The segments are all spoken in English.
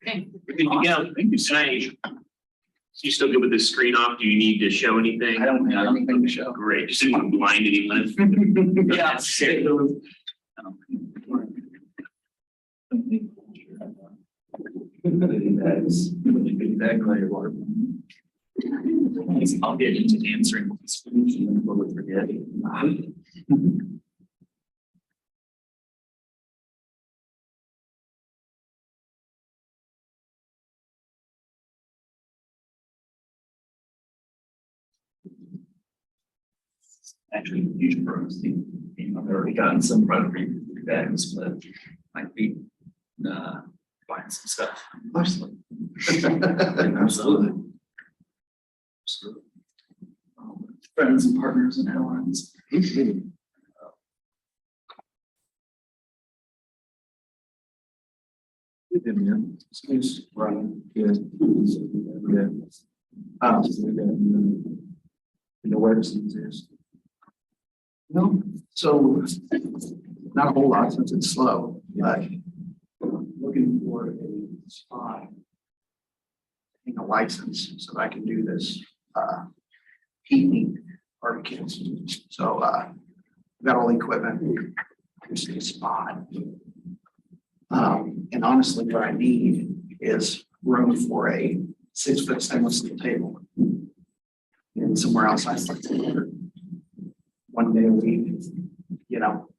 Okay, we're good to go. Thank you, Sage. You still good with this screen off? Do you need to show anything? I don't have anything to show. Great, just didn't want to blind anyone. Yeah. I'll get into answering this question and we'll forget. Actually, huge pros. I've already gotten some product bags, but might be buying some stuff. Absolutely. Absolutely. Friends and partners and allies. Excuse running. Yeah. You know where this is? No, so not a whole lot since it's slow, but looking for a spot. A license so that I can do this heating barbecues. So I've got all the equipment, just a spot. And honestly, what I need is room for a 6-foot stainless steel table. And somewhere else I like to work 1 day a week, you know.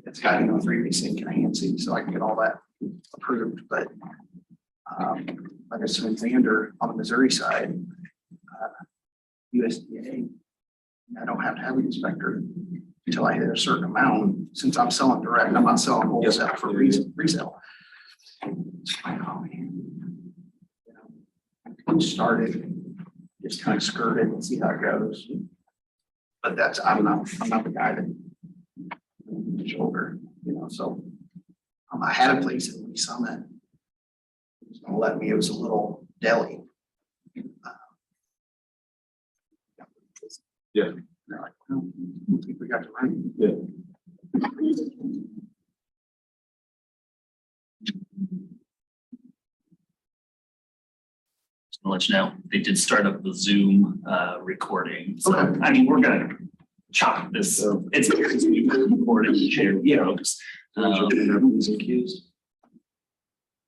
It's got, 3D sync and hand sync, so I can get all that approved. But like I said, Xander on the Missouri side, USDA, I don't have to have an inspector until I hit a certain amount. Since I'm selling direct, I'm not selling wholesale for resale. It's like, oh man, started, just kind of skirted and see how it goes. But that's, I'm not the guy that shoulder, so I had a place in Lee Summit. It was gonna let me, it was a little deli. Yeah. And they're like, well, I don't think we got the right. Yeah. I'll let you know, they did start up the Zoom recording. So, Okay. I mean, we're gonna chop this. It's recorded, share, folks. Everyone's accused.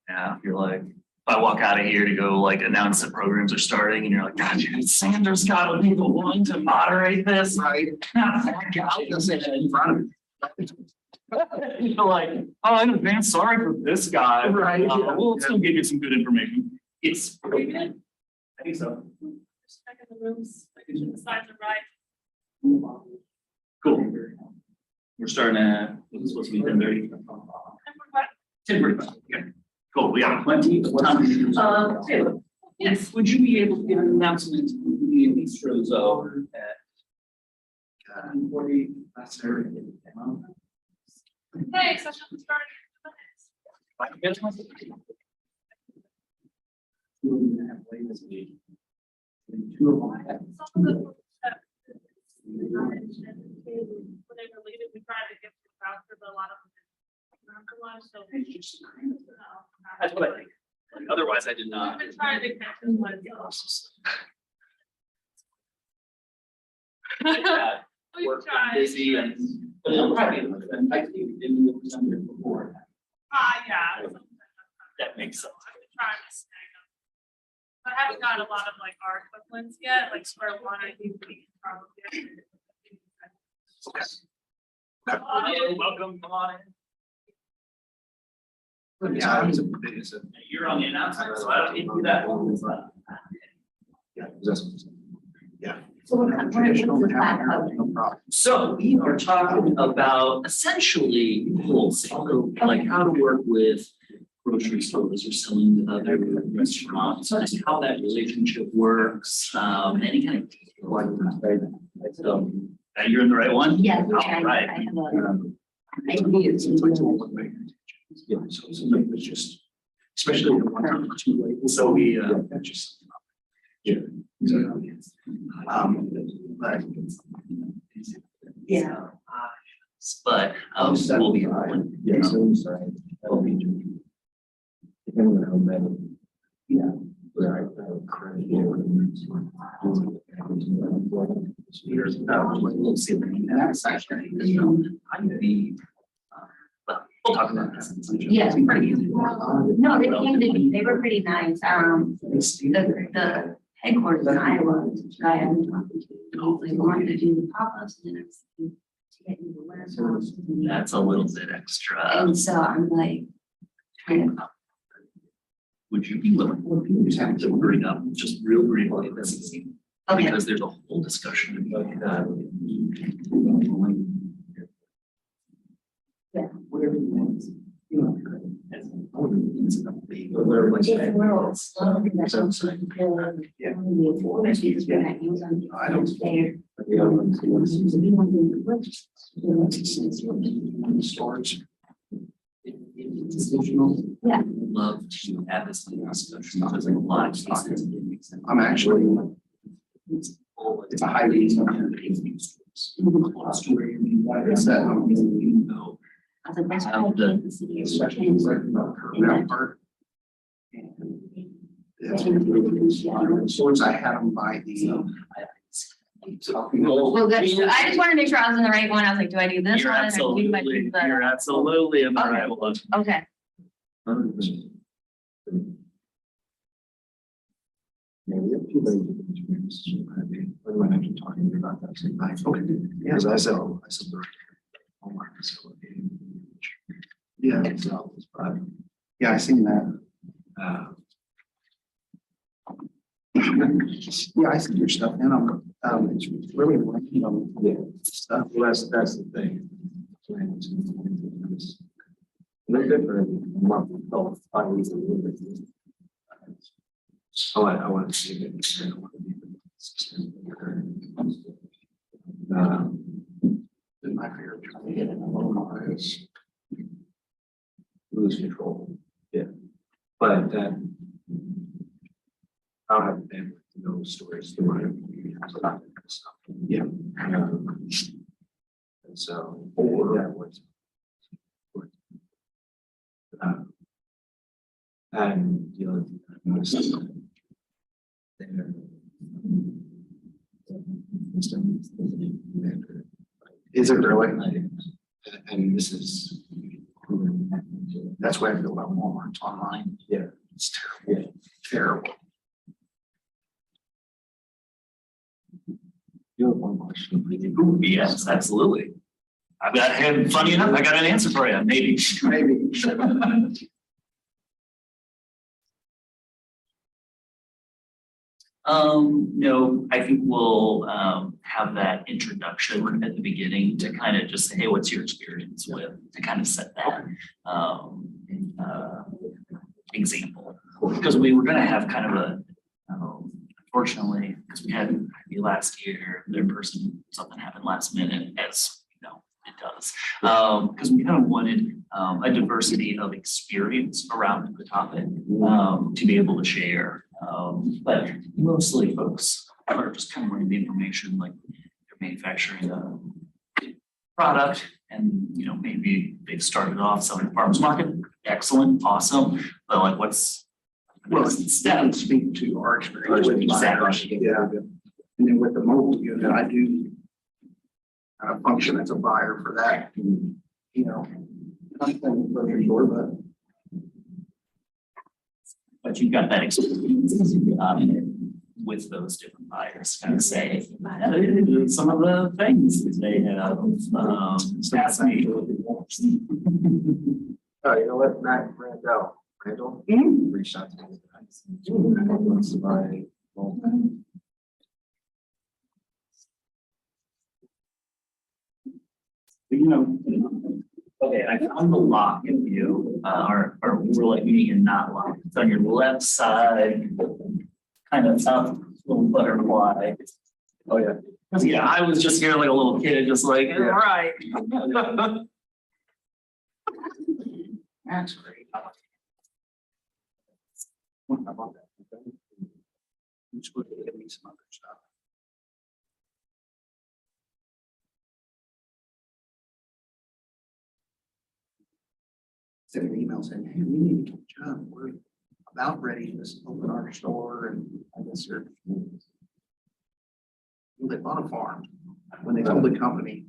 Yeah, if you're like, if I walk out of here to go like announce that programs are starting and you're like, God, dude, Sanders gotta be the one to moderate this. Right. I I'll say that in front of me. You're like, oh, in advance, sorry for this guy. Right, yeah. We'll still give you some good information. It's. Are you good? I think so. Just checking the rooms, the sides are right. Cool. We're starting at, what's supposed to be 10:30? 10:45. Okay. Cool. We got plenty of time. Taylor, Yes. would you be able to give an announcement when the bistros over at 40, that's everything. Hey, session starting. Two of them have. Some of the when they related, we tried to get them faster, but a lot of them didn't lunch, so. That's what I think. Otherwise, I did not. We've been trying to catch them, but. We've Work tried. busy and. But it'll probably, I think we did the presenter before. Yeah. That makes sense. I've been trying to snag them. I haven't got a lot of like our equivalents yet, like square one, I think we can probably. Okay. Welcome, come on in. Yeah, You're on the announcement, so I don't need to do that. Yeah. So what kind of back up? No problem. So we are talking about essentially wholesale, like how to work with grocery stores or selling to other restaurants, just how that relationship works, any kind of. So, you're in the right one? Yeah. All right. I have a idea. Yeah, so it's just, especially the one or two labels. So we, That's just. Yeah. But. Yeah. But we'll be on. Yeah. Yeah. We'll see. And that's actually, I'd be, well, we'll talk about this. Yeah. It's pretty easy. No, they came to me, they were pretty nice, the headquarters in Iowa, which I haven't talked to, they wanted to do the pop-ups and then everything. To get into the warehouse. That's a little bit extra. And so I'm like, trying to, Would you be willing to bring up just real briefly this is okay, because there's a whole discussion about that. Whatever you want. You know. different worlds, that's what I'm saying. Yeah. Especially because we're not using. I don't- There. Storage. Yeah. Love to have this discussion because in a lot of cases. it makes sense. I'm actually, it's a high reason. It's that, No. I was like, that's why I came to the city. especially about that part. And Swords, I had them by the. Well, good. I just wanted to make sure I was in the right one. I was like, do I do this You're one? Or do my? you're absolutely in the Okay. right one. Okay. Okay, yeah, as I said, yeah, so, but, yeah, I seen that. Yeah, I see your stuff, and it's really, you know, stuff, that's the thing. No different. I want to see it. Then my favorite trying to get in a little is lose control. Yeah. But then I'll have them know stories to my stuff. Yeah. And so, or that was. And the other thing I noticed is there. Is it really? And this is. That's why I feel about Walmart online. Yeah. It's terrible. Terrible. You have one question. Ooh, yes, absolutely. I've got, and funny enough, I got an answer for you, maybe. Maybe. No, I think we'll have that introduction at the beginning to kind of just say, hey, what's your experience with, to kind of set that example. Because we were gonna have kind of a, unfortunately, because we had last year, their person, something happened last minute, as you know, it does. Because we kind of wanted a diversity of experience around the topic to be able to share. But mostly folks are just kind of learning the information, like they're manufacturing a product and, you know, maybe they've started off selling at farmers market. Excellent, awesome. But like, what's That speak to our experience with Exactly. yeah. And then with the mobile unit, I do function as a buyer for that, you know. Nothing for sure, but you've got that experience with those different buyers, kind of say, some of the things that they have asked me. you know what, Matt Randall, reached out to me. Wants to buy mobile. You know, okay, I found the lock in view, or we're like meaning in not lock. It's on your left side, kind of up, little butterfly. Oh, yeah. Cause yeah, I was just here like a little kid, just like, all right. That's great. What about that? I'm supposed to get me some other stuff. sent an email saying, hey, we need to catch up. We're about ready to open our store, and I guess they're. They bought a farm. When they told the company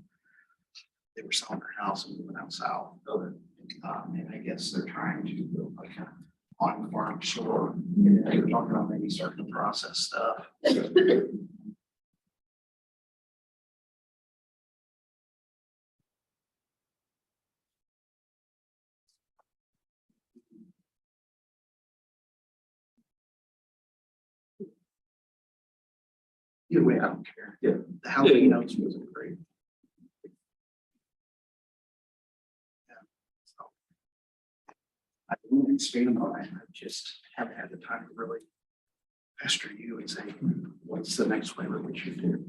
they were selling their house and moving out south. And I guess they're trying to build like a on-farm store. They were talking about maybe starting to process stuff. Either way, I don't care. Yeah. The house, you know, wasn't great. Yeah. So I won't expand on it. I just haven't had the time to really pester you and say, what's the next flavor we should do?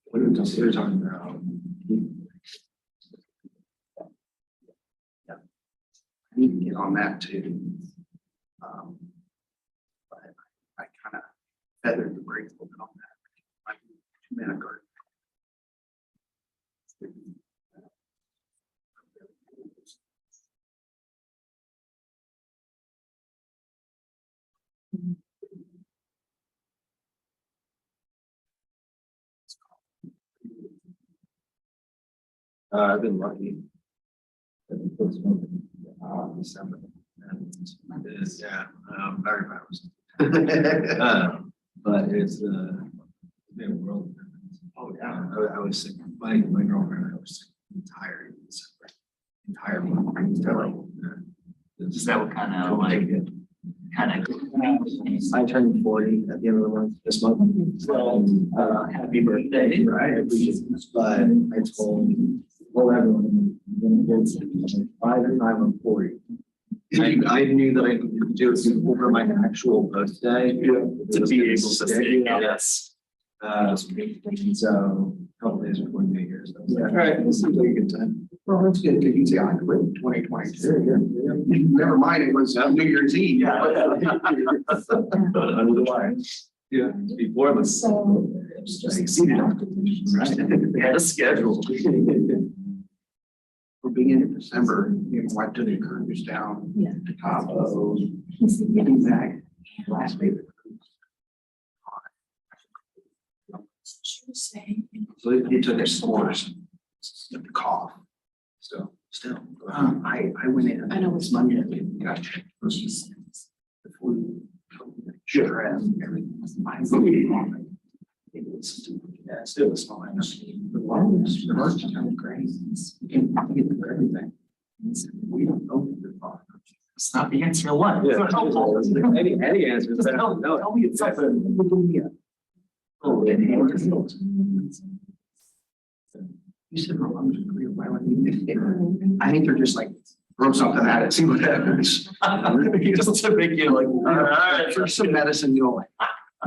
What are we considering on yeah. I need to get on that too. But I kind of feathered the brake a little bit on that. I'm two-man garden. I've been lucky. December. Yeah, very virus. But it's been a world. Oh, yeah. I was sick. My girlfriend, I was sick entire December. Entire month. Terrible. Is that what kind of like, kind of? I turned 40 at the end of the month this month. So Happy birthday. right, I appreciate it. But I told everyone I'm gonna get by the time I'm 40. I knew that I needed to do it over my actual birthday. To be able to say yes. So a couple days before New Year's. Yeah. Right. This seems like a good time. Well, that's good, because you say I quit in 2022. Never mind, it was New Year's Eve. Under the wire. Yeah, before the. Just exceeded our expectations. We had a schedule. For being in December, you know, went to the cruise down to Cabo, getting back last favorite cruise. So it took us hours to cough. Still, I went in. I know it's Monday. Got checked. The flu, stress, everything. It was, yeah, still was fine. The heart's kind of crazy. You can get through everything. We don't know what you're talking about. It's not the answer to what? Yeah. Any answer. Just tell me it's something. Oh, and you said, well, I'm just gonna why would you? I think they're just like, throw something at it, see what happens. Just to make you like, all right. For some medicine, you know, like,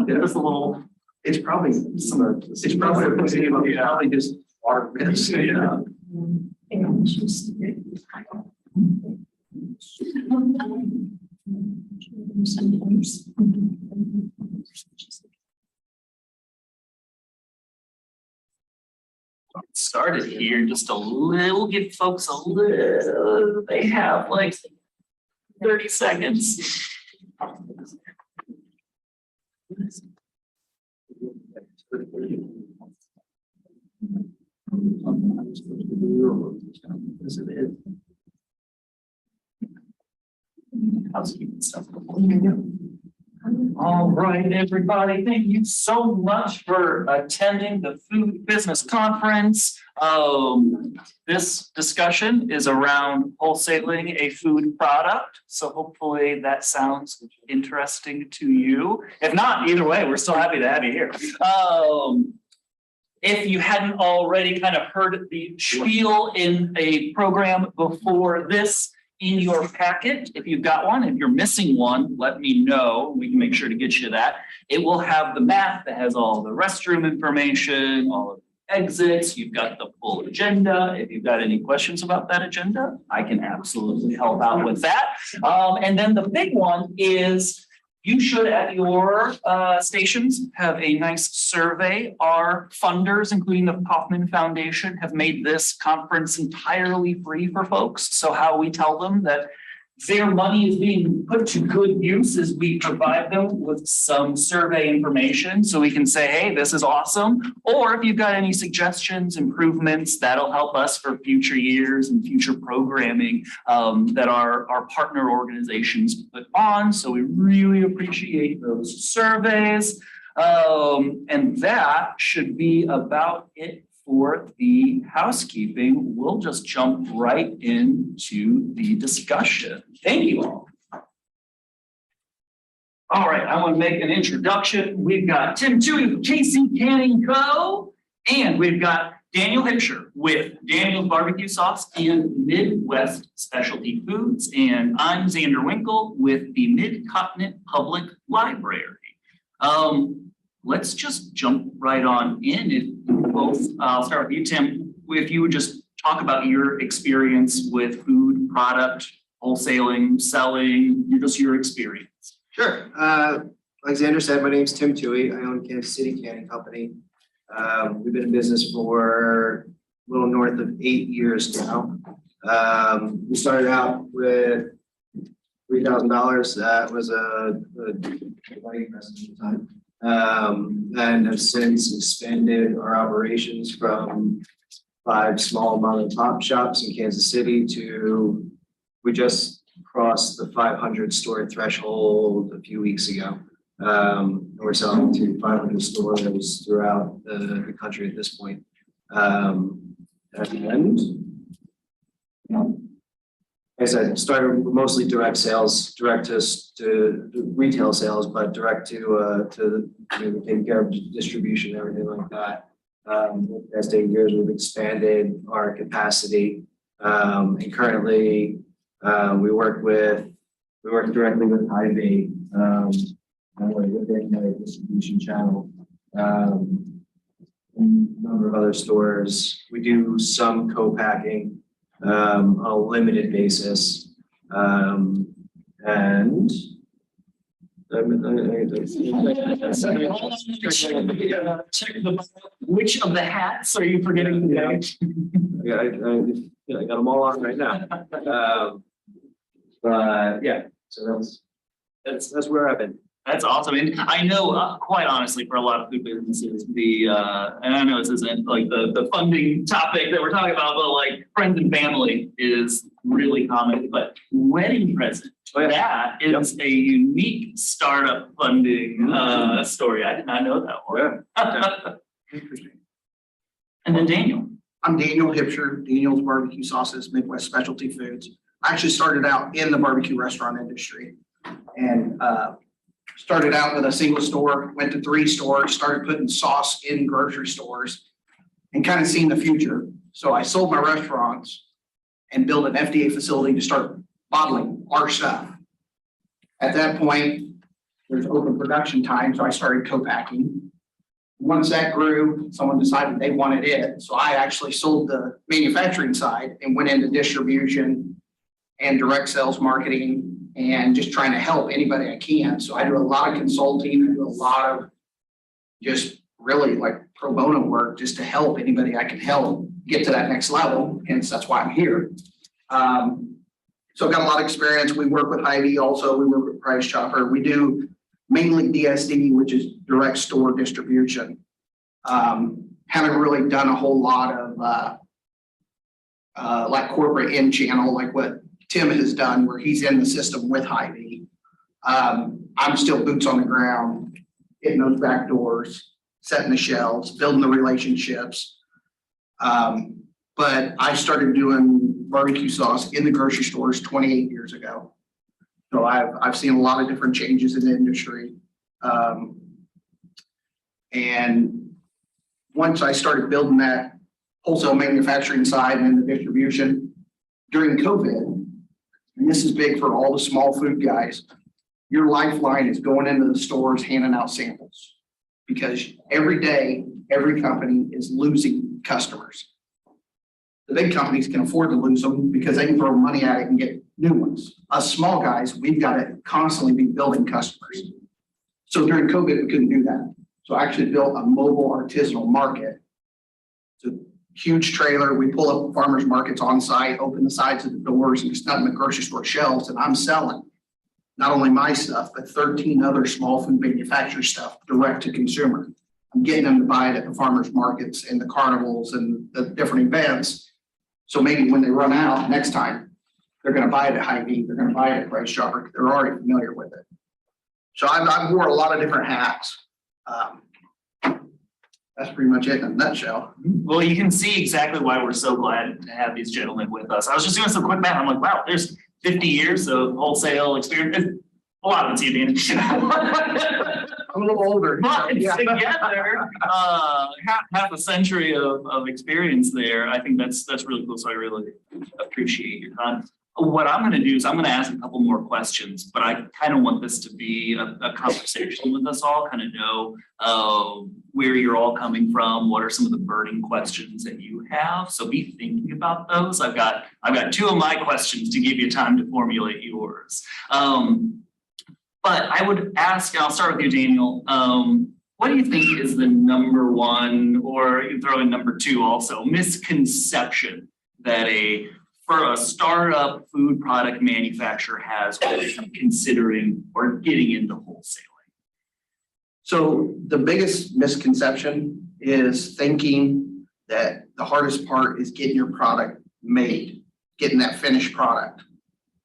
Just a little. it's probably probably just water mist. Yeah. Started here just a little, give folks a little, they have like 30 seconds. Housekeeping stuff. All right, everybody, thank you so much for attending the Food Business Conference. This discussion is around wholesaling a food product. So hopefully that sounds interesting to you. If not, either way, we're still happy to have you here. If you hadn't already kind of heard the spiel in a program before this, in your packet, if you've got one, if you're missing one, let me know. We can make sure to get you that. It will have the map that has all the restroom information, all of the exits. You've got the full agenda. If you've got any questions about that agenda, I can absolutely help out with that. And then the big one is you should at your stations have a nice survey. Our funders, including the Kauffman Foundation, have made this conference entirely free for folks. So how we tell them that their money is being put to good use as we provide them with some survey information so we can say, hey, this is awesome. Or if you've got any suggestions, improvements, that'll help us for future years and future programming that our partner organizations put on. So we really appreciate those surveys. And that should be about it for the housekeeping. We'll just jump right into the discussion. Thank you all. All right, I want to make an introduction. We've got Tim Toohey with Casey Canning Co. And we've got Daniel Hipsher with Daniel's Barbecue Sauce and Midwest Specialty Foods. And I'm Xander Winkle with the Mid-Continent Public Library. Let's just jump right on in. If both, I'll start with you, Tim. If you would just talk about your experience with food, product, wholesaling, selling, just your experience. Sure. Like Xander said, my name's Tim Toohey. I own Kansas City Canning Company. We've been in business for a little north of 8 years now. We started out with $3,000. That was a wedding present at the time. And have since expanded our operations from 5 small mom and pop shops in Kansas City to, we just crossed the 500 store threshold a few weeks ago. We're selling to 500 stores throughout the country at this point. As I started mostly direct sales, direct to retail sales, but direct to taking care of distribution and everything like that. The past 8 years, we've expanded our capacity, and currently we work directly with Hy-Vee within their distribution channel. A number of other stores. We do some co-packing on a limited basis, and Which of the hats are you forgetting today? I got them all on right now. But yeah, so that's where I've been. That's awesome. And I know, quite honestly, for a lot of food businesses, and I know this isn't like the funding topic that we're talking about, but like friends and family is really common. But wedding present, that is a unique startup funding story. I did not know that one. Yeah. Interesting. And then Daniel. I'm Daniel Hipsher, Daniel's Barbecue Sauces, Midwest Specialty Foods. I actually started out in the barbecue restaurant industry and started out with a single store, went to 3 stores, started putting sauce in grocery stores and kind of seeing the future. So I sold my restaurants and built an FDA facility to start bottling our stuff. At that point, there's open production time, so I started co-packing. Once that grew, someone decided they wanted it. So I actually sold the manufacturing side and went into distribution and direct sales marketing and just trying to help anybody I can. So I do a lot of consulting, I do a lot of just really like pro bono work just to help anybody I can help get to that next level. And so that's why I'm here. So I've got a lot of experience. We work with Hy-Vee also. We work with Price Chopper. We do mainly DSD, which is direct store distribution. Haven't really done a whole lot of like corporate in channel, like what Tim has done, where he's in the system with Hy-Vee. I'm still boots on the ground, hitting those back doors, setting the shelves, building the relationships. But I started doing barbecue sauce in the grocery stores 28 years ago. So I've seen a lot of different changes in the industry. And once I started building that wholesale manufacturing side and the distribution during COVID, and this is big for all the small food guys, your lifeline is going into the stores, handing out samples. Because every day, every company is losing customers. The big companies can afford to lose them because they can throw money at it and get new ones. Us small guys, we've got to constantly be building customers. So during COVID, we couldn't do that. So I actually built a mobile artisanal market to huge trailer. We pull up farmers markets on site, open the sides of the doors, and just nothing but grocery store shelves, and I'm selling not only my stuff, but 13 other small food manufacturer stuff direct to consumer. I'm getting them to buy it at the farmers markets and the carnivals and the different events. So maybe when they run out next time, they're going to buy it at Hy-Vee, they're going to buy it at Price Chopper. They're already familiar with it. So I've wore a lot of different hats. That's pretty much it in a nutshell. Well, you can see exactly why we're so glad to have these gentlemen with us. I was just doing some quick math. I'm like, wow, there's 50 years of wholesale experience. A lot of it's advantage. I'm a little older. But Yeah. together, half a century of experience there. I think that's really cool. So I really appreciate your time. What I'm gonna do is I'm gonna ask a couple more questions, but I kind of want this to be a conversation with us all, kind of know where you're all coming from, what are some of the burning questions that you have. So be thinking about those. I've got two of my questions to give you time to formulate yours. But I would ask, and I'll start with you, Daniel. What do you think is the number one, or you throw in number two also, misconception that for a startup food product manufacturer has when considering or getting into wholesaling? So the biggest misconception is thinking that the hardest part is getting your product made, getting that finished product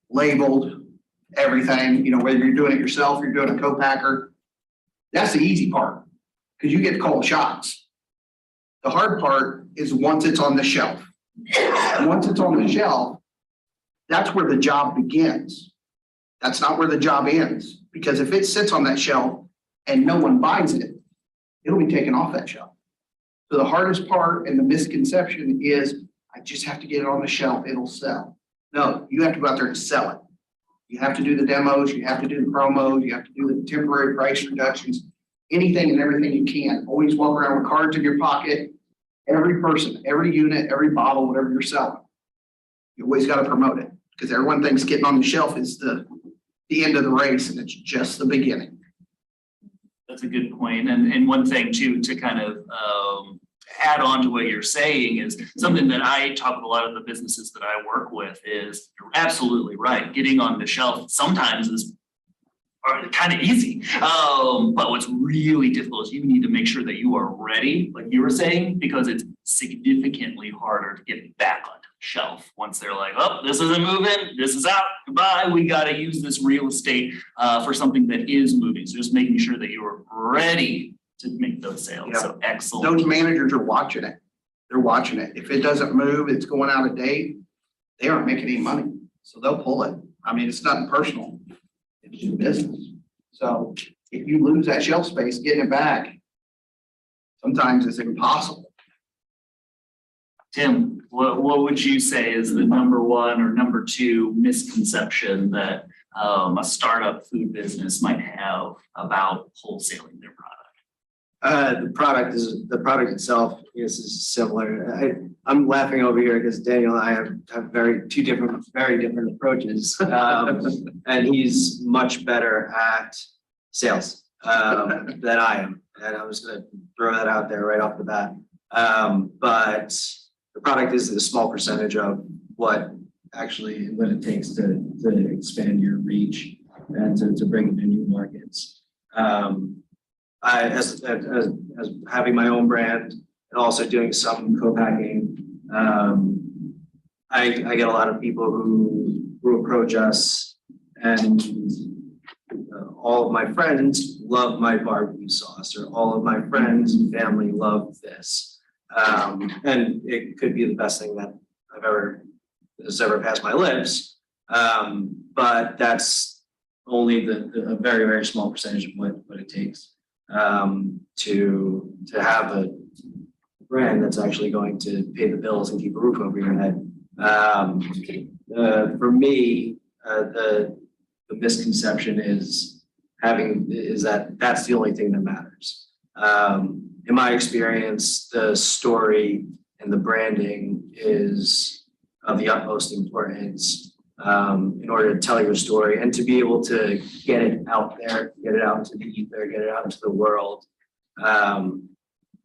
labeled, everything, whether you're doing it yourself, you're doing a co-packer. That's the easy part because you get to call the shots. The hard part is once it's on the shelf. Once it's on the shelf, that's where the job begins. That's not where the job ends, because if it sits on that shelf and no one buys it, it'll be taken off that shelf. So the hardest part and the misconception is, I just have to get it on the shelf, it'll sell. No, you have to go out there and sell it. You have to do the demos, you have to do the promos, you have to do the temporary price reductions, anything and everything you can. Always walk around with cards in your pocket. Every person, every unit, every bottle, whatever you're selling, you always got to promote it, because everyone thinks getting on the shelf is the end of the race, and it's just the beginning. That's a good point. And one thing too, to kind of add on to what you're saying is something that I talk with a lot of the businesses that I work with is you're absolutely right. Getting on the shelf sometimes is kind of easy. But what's really difficult is you need to make sure that you are ready, like you were saying, because it's significantly harder to get back onto the shelf once they're like, oh, this isn't moving, this is out, goodbye. We got to use this real estate for something that is moving. So just making sure that you are ready to make those sales. Yeah. So excellent. Those managers are watching it. They're watching it. If it doesn't move, it's going out of date, they aren't making any money. So they'll pull it. I mean, it's nothing personal. It's your business. So if you lose that shelf space, getting it back, sometimes it's impossible. Tim, what would you say is the number one or number two misconception that a startup food business might have about wholesaling their product? The product itself is similar. I'm laughing over here because Daniel and I have very different approaches. And he's much better at sales than I am. And I'm just gonna throw that out there right off the bat. But the product is a small percentage of what it takes to expand your reach and to bring in new markets. As having my own brand and also doing some co-packing, I get a lot of people who approach us, and all of my friends love my barbecue sauce, or all of my friends and family love this, and it could be the best thing that has ever passed my lips, but that's only a very, very small percentage of what it takes to have a brand that's actually going to pay the bills and keep a roof over your head. For me, the misconception is that that's the only thing that matters. In my experience, the story and the branding is of the utmost importance in order to tell your story and to be able to get it out there, get it out into the ether, get it out into the world.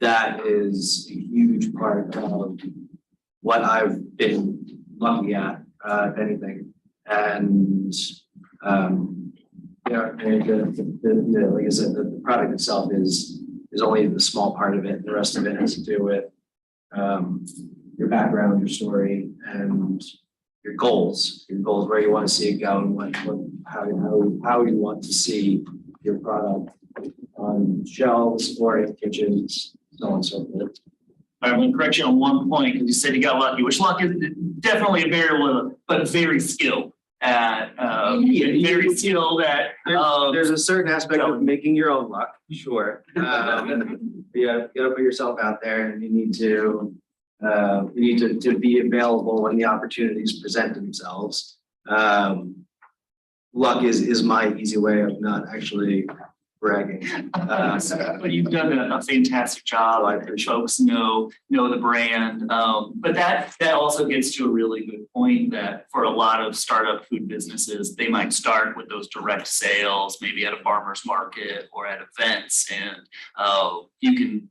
that is a huge part of what I've been lucky at, if anything. And, yeah, like I said, the product itself is only the small part of it. The rest of it has to do with, your background, your story, and your goals, where you want to see it go, and how you want to see your product on shelves or in kitchens, so on and so forth. I'm going to correct you on one point because you said you got lucky, which luck is definitely a variable, but very skilled at, very skilled at. There's a certain aspect of making your own luck, sure. You gotta put yourself out there, and you need to be available when the opportunities present themselves. Luck is my easy way of not actually bragging. But you've done a fantastic job. I think folks know the brand. But that also gets to a really good point that for a lot of startup food businesses, they might start with those direct sales, maybe at a farmer's market or at events, and you can,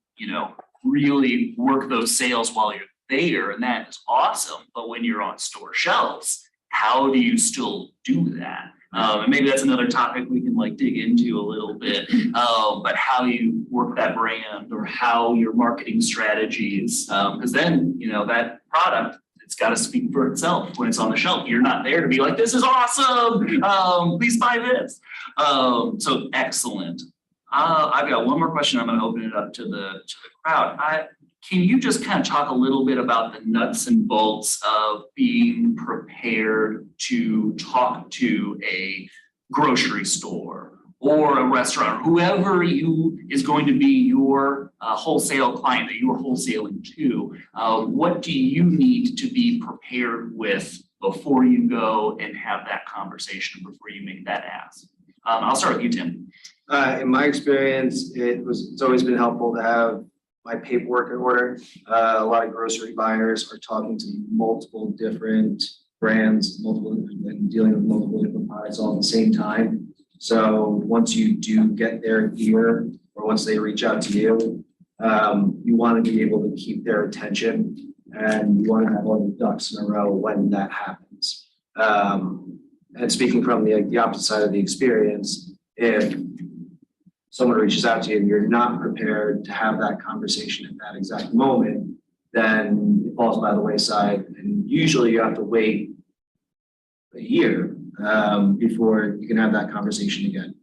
really work those sales while you're there, and that is awesome. But when you're on store shelves, how do you still do that? And maybe that's another topic we can dig into a little bit, but how you work that brand or how your marketing strategies, because then, that product, it's got to speak for itself when it's on the shelf. You're not there to be like, this is awesome, please buy this. So excellent. I've got one more question. I'm going to open it up to the crowd. Can you just kind of talk a little bit about the nuts and bolts of being prepared to talk to a grocery store or a restaurant, whoever is going to be your wholesale client that you are wholesaling to? What do you need to be prepared with before you go and have that conversation, before you make that ask? I'll start with you, Tim. In my experience, it's always been helpful to have my paperwork in order. A lot of grocery buyers are talking to multiple different brands, and dealing with multiple different products all at the same time. So once you do get their ear, or once they reach out to you, you want to be able to keep their attention, and you want to have all the ducks in a row when that happens. And speaking from the opposite side of the experience, if someone reaches out to you and you're not prepared to have that conversation at that exact moment, then it falls by the wayside. And usually you have to wait a year before you can have that conversation again.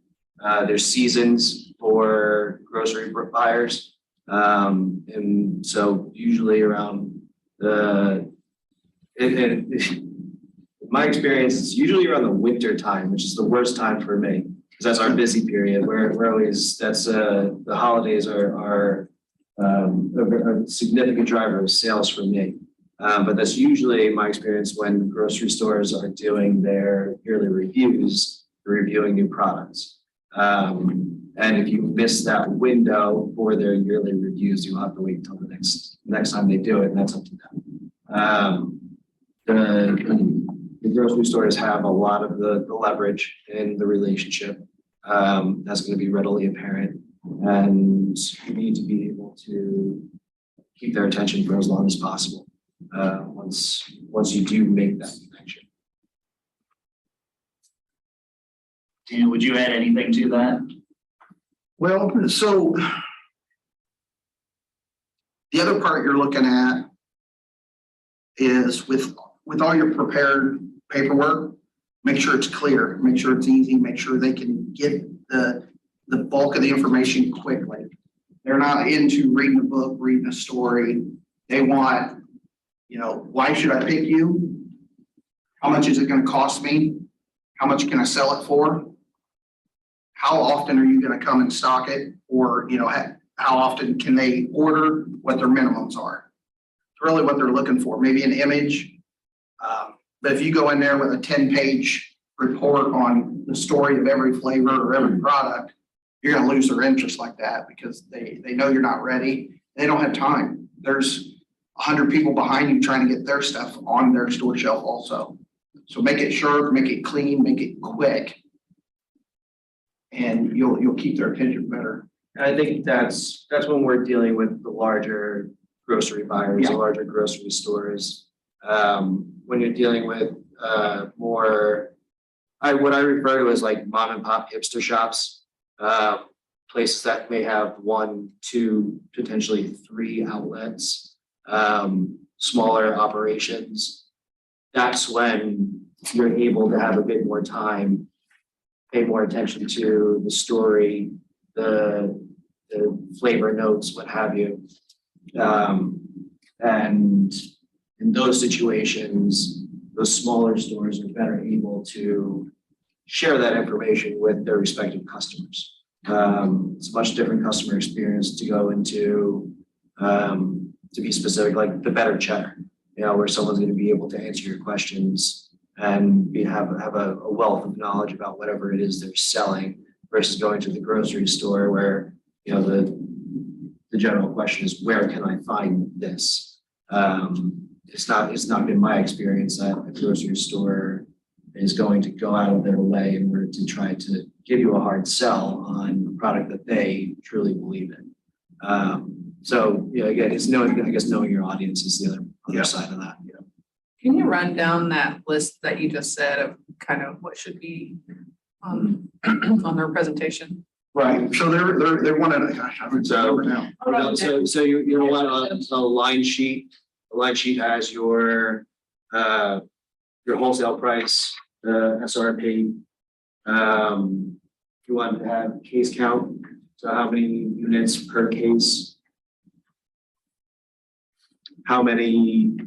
There's seasons for grocery buyers. And so usually around my experience, it's usually around the winter time, which is the worst time for me. That's our busy period. We're always, the holidays are a significant driver of sales for me. But that's usually my experience when grocery stores are doing their yearly reviews, reviewing new products. And if you miss that window for their yearly reviews, you'll have to wait until the next time they do it, and that's up to them. The grocery stores have a lot of the leverage in the relationship. That's going to be readily apparent, and you need to be able to keep their attention for as long as possible once you do make that connection. Dan, would you add anything to that? Well, so the other part you're looking at is with all your prepared paperwork, make sure it's clear, make sure it's easy, make sure they can get the bulk of the information quickly. They're not into reading a book, reading a story. They want, why should I pick you? How much is it going to cost me? How much can I sell it for? How often are you going to come and stock it? Or, how often can they order, what their minimums are? It's really what they're looking for, maybe an image. But if you go in there with a 10-page report on the story of every flavor or every product, you're going to lose their interest like that, because they know you're not ready. They don't have time. There's 100 people behind you trying to get their stuff on their store shelf also. So make it sharp, make it clean, make it quick, and you'll keep their attention better. And I think that's when we're dealing with the larger grocery buyers, the larger grocery stores. When you're dealing with more, what I refer to as like mom and pop hipster shops, places that may have 1, 2, potentially 3 outlets, smaller operations. That's when you're able to have a bit more time, pay more attention to the story, the flavor notes, what have you. And in those situations, those smaller stores are better able to share that information with their respective customers. It's a much different customer experience to go into, to be specific, like the better cheddar, where someone's going to be able to answer your questions and have a wealth of knowledge about whatever it is they're selling, versus going to the grocery store where, the general question is, where can I find this? It's not been my experience that a grocery store is going to go out of their way in order to try to give you a hard sell on a product that they truly believe in. So, again, it's knowing your audience is the other side of that. Can you run down that list that you just said of kind of what should be on their presentation? Right, so they're one of, gosh, I don't remember now. So you're on a line sheet. The line sheet has your wholesale price, SRP. You want to have case count, so how many units per case? How many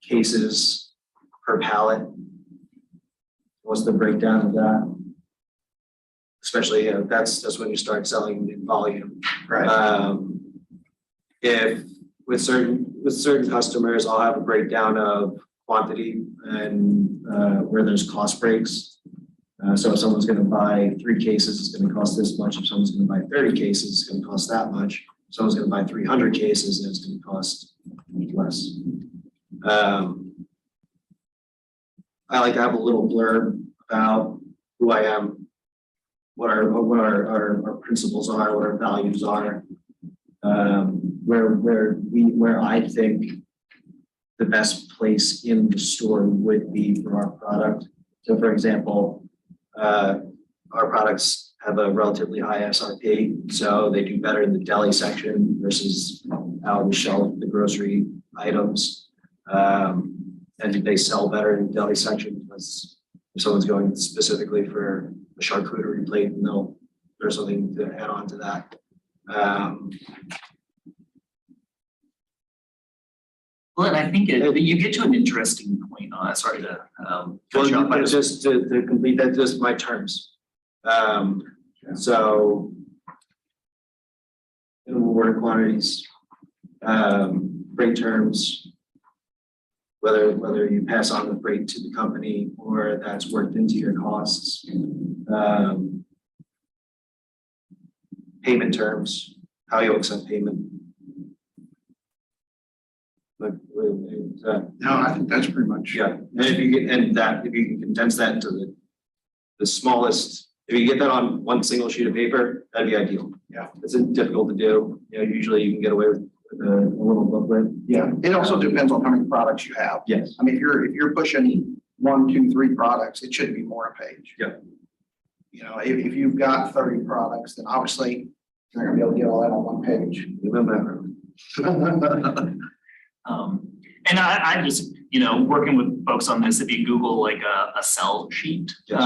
cases per pallet? What's the breakdown of that? Especially, that's when you start selling in volume. Right. If with certain customers, I'll have a breakdown of quantity and where there's cost breaks. So if someone's going to buy 3 cases, it's going to cost this much. If someone's going to buy 30 cases, it's going to cost that much. If someone's going to buy 300 cases, and it's going to cost less. I like to have a little blurb about who I am, what our principles are, what our values are, where I think the best place in the store would be for our product. So, for example, our products have a relatively high SRP, so they do better in the deli section versus out on the shelf, the grocery items. And they sell better in the deli section because if someone's going specifically for a charcuterie plate, and there's something to add on to that. Well, and I think you get to an interesting point. Sorry to cut you off, but Just to complete that, just my terms. So minimum order quantities, freight terms, whether you pass on the freight to the company or that's worked into your costs. Payment terms, how you accept payment. No, I think that's pretty much. Yeah, and if you can condense that into the smallest, if you get that on one single sheet of paper, that'd be ideal. Yeah. It's difficult to do. Usually you can get away with a little booklet. Yeah, it also depends on how many products you have. Yes. I mean, if you're pushing 1, 2, 3 products, it should be more a page. Yeah. If you've got 30 products, then obviously you're not gonna be able to get all that on one page. And I just, working with folks on this, if you Google like a sell sheet, Yes.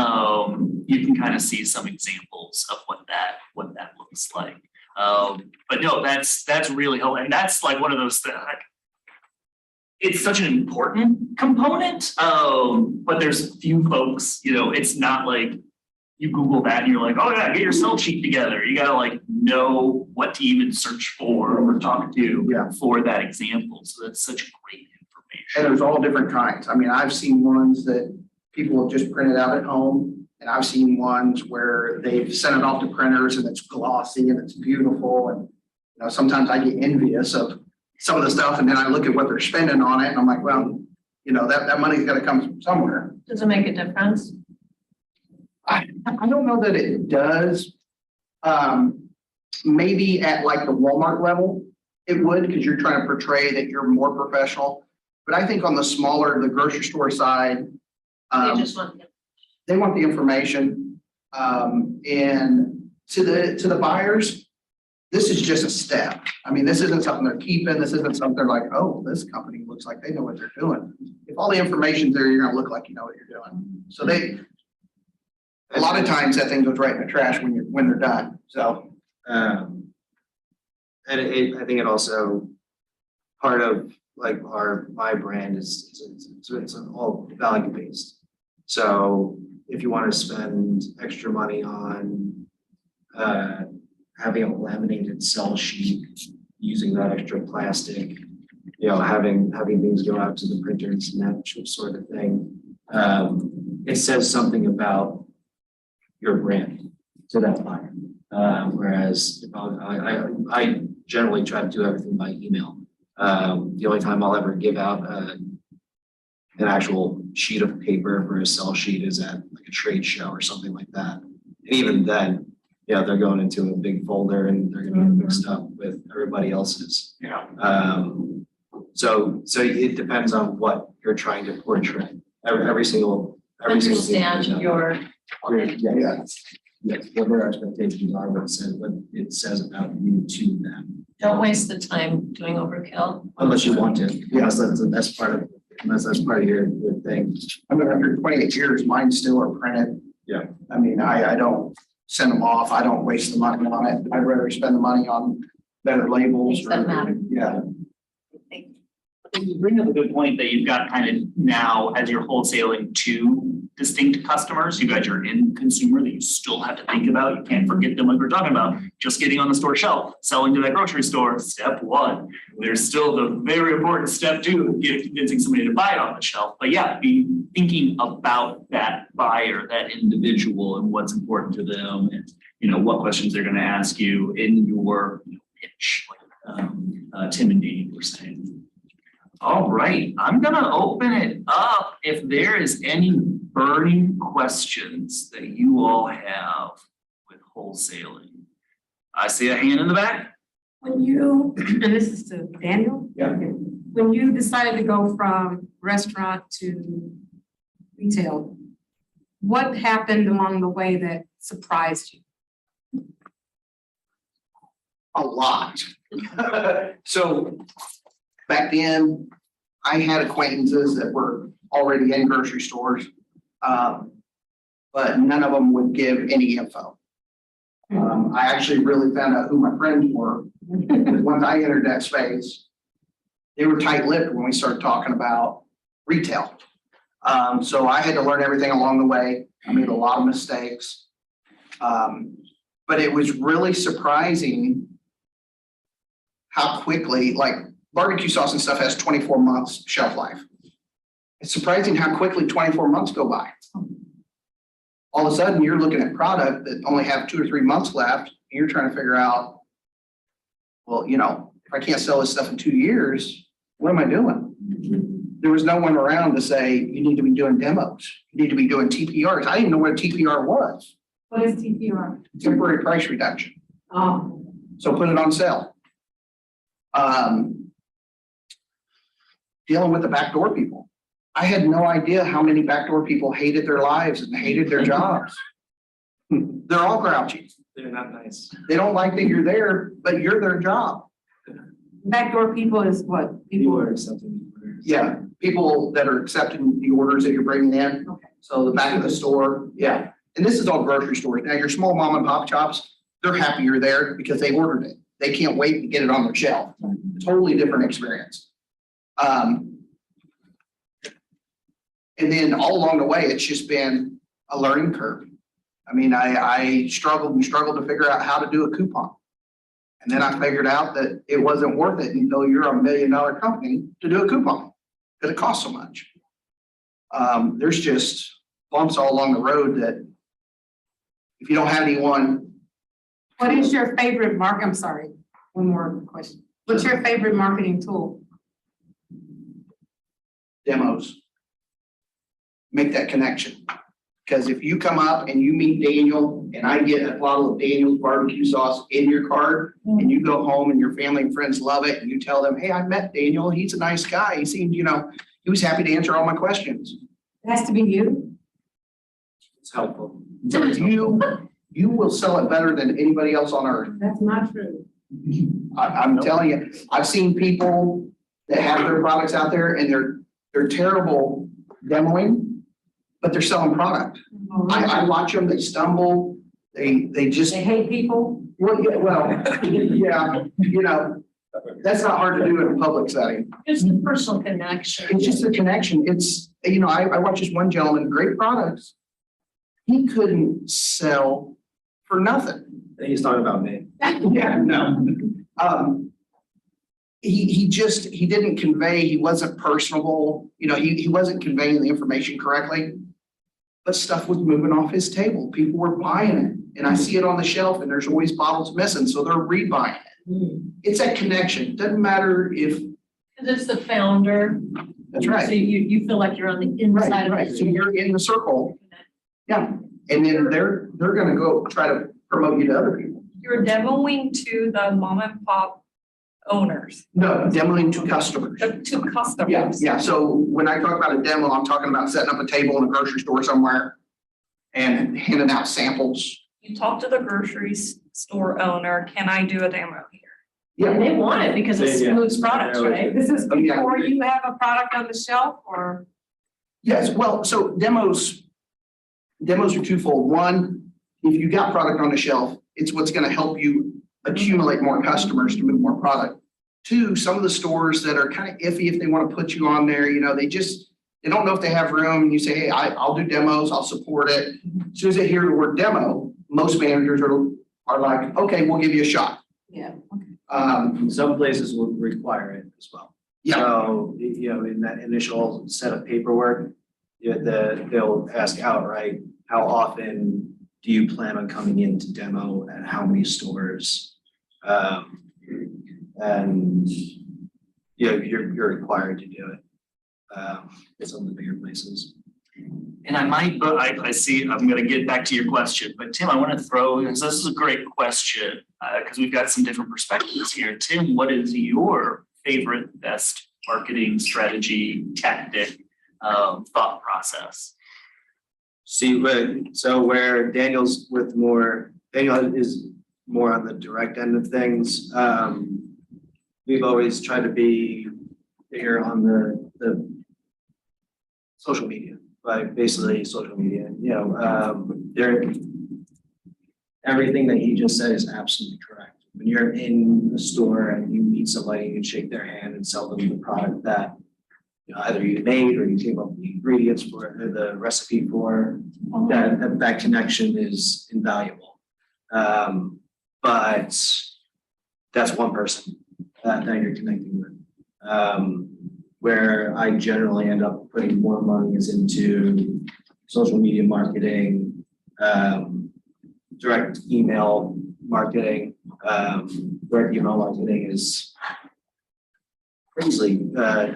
You can kind of see some examples of what that looks like. But no, that's really helpful. And that's like one of those things. It's such an important component, but there's few folks, it's not like you Google that and you're like, oh yeah, get your sell sheet together. You gotta like know what to even search for or talk to for that example. So that's such great information. And there's all different kinds. I mean, I've seen ones that people have just printed out at home, and I've seen ones where they've sent it off to printers and it's glossy and it's beautiful. And sometimes I get envious of some of the stuff, and then I look at what they're spending on it, and I'm like, well, that money's got to come from somewhere. Does it make a difference? I don't know that it does. maybe at like the Walmart level, it would, because you're trying to portray that you're more professional. But I think on the smaller, the grocery store side, They just want. they want the information. And to the buyers, this is just a step. I mean, this isn't something they're keeping. This isn't something they're like, oh, this company looks like they know what they're doing. If all the information's there, you're gonna look like you know what you're doing. So a lot of times that thing goes right in the trash when they're done, so. And I think it also, part of like my brand is, it's all value based. So if you want to spend extra money on, having a laminated cell sheet, using that extra plastic, having things go out to the printers and that sort of thing. It says something about your brand to that buyer. Whereas I generally try to do everything by email. The only time I'll ever give out an actual sheet of paper for a sell sheet is at like a trade show or something like that. And even then, they're going into a big folder and they're gonna get mixed up with everybody else's. Yeah. So it depends on what you're trying to portray. Every single thing Understand that- your. Yes, what their expectations are, what it says about you to them, Don't waste the time doing overkill. unless you want to. Yes, that's part of, unless that's part of your thing. I mean, after 28 years, mine still are printed. Yeah. I mean, I don't send them off. I don't waste the money on it. I'd rather spend the money on better labels. Things that matter. Yeah. You bring up a good point that you've got kind of now, as you're wholesaling two distinct customers, you got your end consumer that you still have to think about. You can't forget them like we're talking about. Just getting on the store shelf, selling to that grocery store, step one. There's still the very important step two, convincing somebody to buy it on the shelf. But yeah, be thinking about that buyer, that individual, and what's important to them, and what questions they're going to ask you in your pitch, like Tim and Dee were saying. All right, I'm gonna open it up if there is any burning questions that you all have with wholesaling. I see a hand in the back. When you, and this is to Daniel? Yeah. Okay. When you decided to go from restaurant to retail, what happened along the way that surprised you? A lot. So back then, I had acquaintances that were already in grocery stores, but none of them would give any info. I actually really found out who my friends were because once I entered that space, they were tight-lipped when we started talking about retail. So I had to learn everything along the way. I made a lot of mistakes. But it was really surprising how quickly, like barbecue sauce and stuff has 24 months shelf life. It's surprising how quickly 24 months go by. All of a sudden, you're looking at product that only have 2 or 3 months left, and you're trying to figure out, well, if I can't sell this stuff in 2 years, what am I doing? There was no one around to say, you need to be doing demos. You need to be doing TPRs. I didn't even know what a TPR was. What is TPR? Temporary price reduction. Oh, So put it on sale. Dealing with the backdoor people. I had no idea how many backdoor people hated their lives and hated their jobs. They're all grouchy. They're not nice. They don't like that you're there, but you're their job. backdoor people is what? People are accepting orders. Yeah, people that are accepting the orders that you're bringing in. Okay. So the back of the store, yeah. And this is all grocery stores. Now, your small mom and pop shops, they're happy you're there because they ordered it. They can't wait to get it on their shelf. Totally different experience. And then all along the way, it's just been a learning curve. I mean, I struggled to figure out how to do a coupon. And then I figured out that it wasn't worth it until you're a $1 million company to do a coupon because it costs so much. There's just bumps all along the road that if you don't have anyone. What is your favorite I'm sorry, one more question. What's your favorite marketing tool? Demos. Make that connection. Because if you come up and you meet Daniel and I get a bottle of Daniel's barbecue sauce in your cart and you go home and your family and friends love it and you tell them, hey, I met Daniel. He's a nice guy. He seemed, he was happy to answer all my questions. It has to be you. It's helpful. You will sell it better than anybody else on earth. That's not true. I'm telling you, I've seen people that have their products out there and they're terrible demoing, but they're selling product. I watch them, they stumble, they just, They hate people. yeah, that's not hard to do in a public setting. Just the personal connection. It's just a connection. It's, I watch this one gentleman, great products. He couldn't sell for nothing. He's talking about me. Yeah, no. He didn't convey, he wasn't personable, he wasn't conveying the information correctly. But stuff was moving off his table. People were buying it. And I see it on the shelf and there's always bottles missing, so they're rebuying it. It's that connection. Doesn't matter if, Because it's the founder. that's right. So you feel like you're on the inside of Right. So it. you're in the circle. Yeah. And then they're gonna go try to promote you to other people. You're demoing to the mom and pop owners, No, demoing to customers. to customers. Yeah, yeah. So when I talk about a demo, I'm talking about setting up a table in a grocery store somewhere and handing out samples. You talk to the grocery store owner, can I do a demo here? Yeah. And they want it because it Yeah. smooths products, right? This is Oh, yeah. before you have a product on the shelf or? Yes, well, so demos are twofold. One, if you got product on the shelf, it's what's gonna help you accumulate more customers to move more product. Two, some of the stores that are kind of iffy if they want to put you on there, they don't know if they have room, and you say, hey, I'll do demos, I'll support it. As soon as they hear the word demo, most managers are like, okay, we'll give you a shot. Yeah. Some places will require it as well. Yeah, So, in that initial set of paperwork, they'll ask outright, how often do you plan on coming in to demo and how many stores? And you're required to do it. In some of the bigger places. And I see, I'm gonna get back to your question, but Tim, I want to throw, and this is a great question, because we've got some different perspectives here. Tim, what is your favorite, best marketing strategy, tactic, thought process? See, so where Daniel is more on the direct end of things. We've always tried to be bigger on the social media, like basically social media, everything that he just said is absolutely correct. When you're in a store and you meet somebody, you can shake their hand and sell them the product that either you made or you came up with the ingredients for, or the recipe for, that connection is invaluable. But that's one person that you're connecting with. Where I generally end up putting more money is into social media marketing, direct email marketing. Direct email marketing is crazy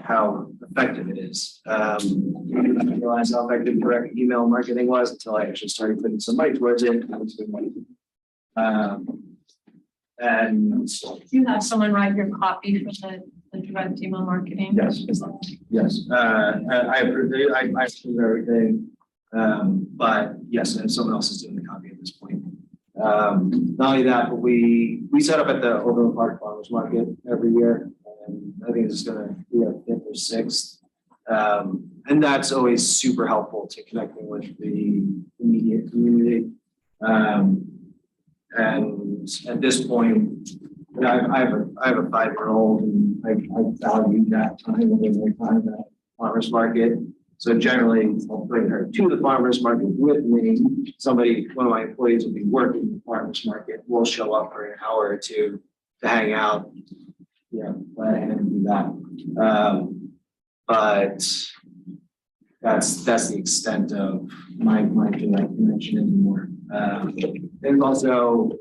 how effective it is. I didn't realize how effective direct email marketing was until I actually started putting some money towards it. And You have someone write your copy for the direct email marketing? yes, I approve everything. But yes, and someone else is doing the copy at this point. Not only that, but we set up at the Overland Park Farmers Market every year. And I think it's gonna be our 5th or 6th. And that's always super helpful to connecting with the immediate community. And at this point, I have a 5-year-old and I value that time when we're time at farmers market. So generally, I'll bring her to the farmers market with me. One of my employees will be working the farmers market. We'll show up for an hour or two to hang out. Let him do that. But that's the extent of my direct connection anymore. And also,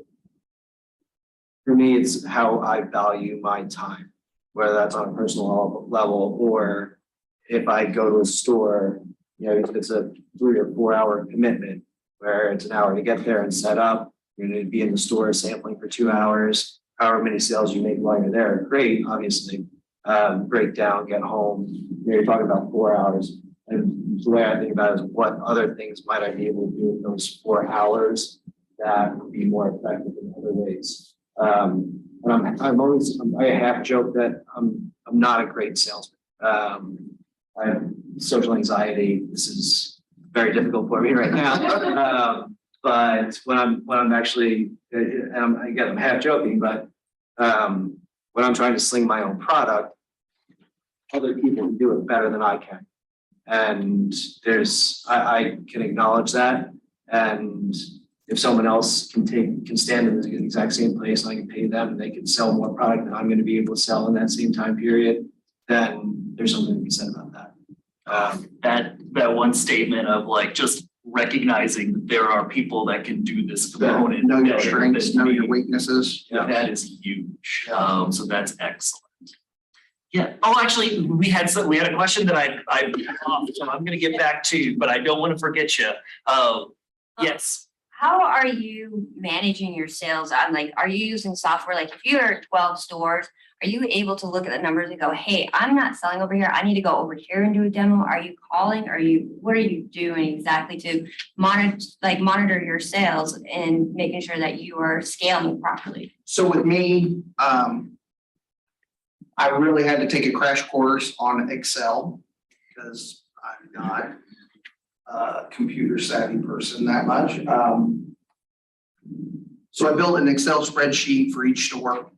for me, it's how I value my time, whether that's on a personal level or if I go to a store You know, if it's a 3 or 4 hour commitment where it's an hour to get there and set up, you're gonna be in the store sampling for 2 hours, however many sales you make while you're there, great, obviously. Break down, get home, you're talking about 4 hours. And the way I think about it is what other things might I be able to do in those 4 hours that would be more effective in other ways. And I half joke that I'm not a great salesman. I have social anxiety. This is very difficult for me right now. But when I'm actually, and I'm half joking, but when I'm trying to sling my own product, other people can do it better than I can. And I can acknowledge that. And if someone else can stand in the exact same place and I can pay them and they can sell more product than I'm going to be able to sell in that same time period, then there's something to be said about that. That one statement of like just recognizing that there are people that can do this component. Know your better strengths, than know me. your weaknesses. Yeah. That is huge. So that's excellent. Yeah. Oh, actually, we had a question that I so I'm gonna get back to, but I don't want to forget you. Yes. How are you managing your sales? I'm like, are you using software? Like if you are 12 stores, are you able to look at the numbers and go, hey, I'm not selling over here. I need to go over here and do a demo. Are you calling? What are you doing exactly to monitor your sales and making sure that you are scaling properly? So with me, I really had to take a crash course on Excel because I'm not a computer savvy person that much. So I built an Excel spreadsheet for each store.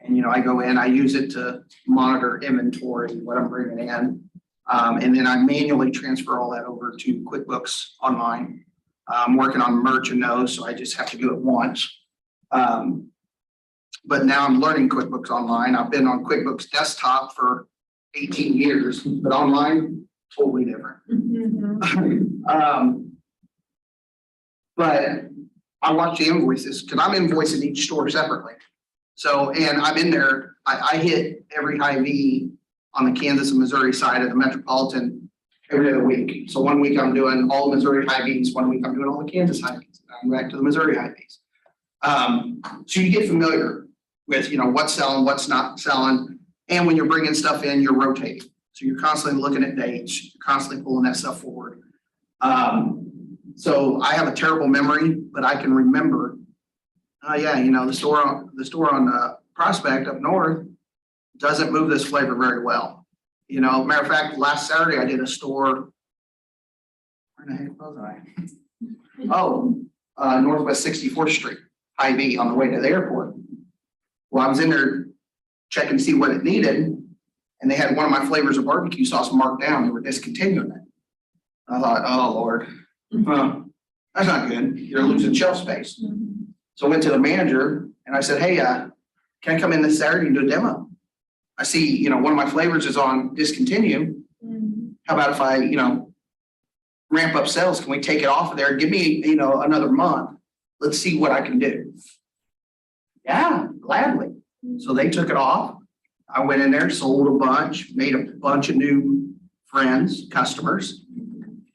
And, I go in, I use it to monitor inventory, what I'm bringing in. And then I manually transfer all that over to QuickBooks Online. I'm working on merch and those, so I just have to do it once. But now I'm learning QuickBooks Online. I've been on QuickBooks Desktop for 18 years, but online, totally different. But I watch the invoices because I'm invoicing each store separately. So, and I'm in there, I hit every Hy-Vee on the Kansas and Missouri side of the metropolitan every other week. So 1 week I'm doing all the Missouri Hy-Vees, 1 week I'm doing all the Kansas Hy-Vees, I'm back to the Missouri Hy-Vees. So you get familiar with, what's selling, what's not selling. And when you're bringing stuff in, you're rotating. So you're constantly looking at dates, you're constantly pulling that stuff forward. So I have a terrible memory, but I can remember, the store on Prospect up north doesn't move this flavor very well. Matter of fact, last Saturday I did a store. Where the heck was I? Northwest 64th Street, Hy-Vee on the way to the airport. Well, I was in there checking to see what it needed, and they had one of my flavors of barbecue sauce marked down. They were discontinuing it. I thought, oh Lord, that's not good. You're losing shelf space. So I went to the manager and I said, hey, can I come in this Saturday and do a demo? I see, one of my flavors is on discontinue. How about if I, ramp up sales? Can we take it off of there? Give me, another month. Let's see what I can do. Yeah, gladly. So they took it off. I went in there, sold a bunch, made a bunch of new friends, customers.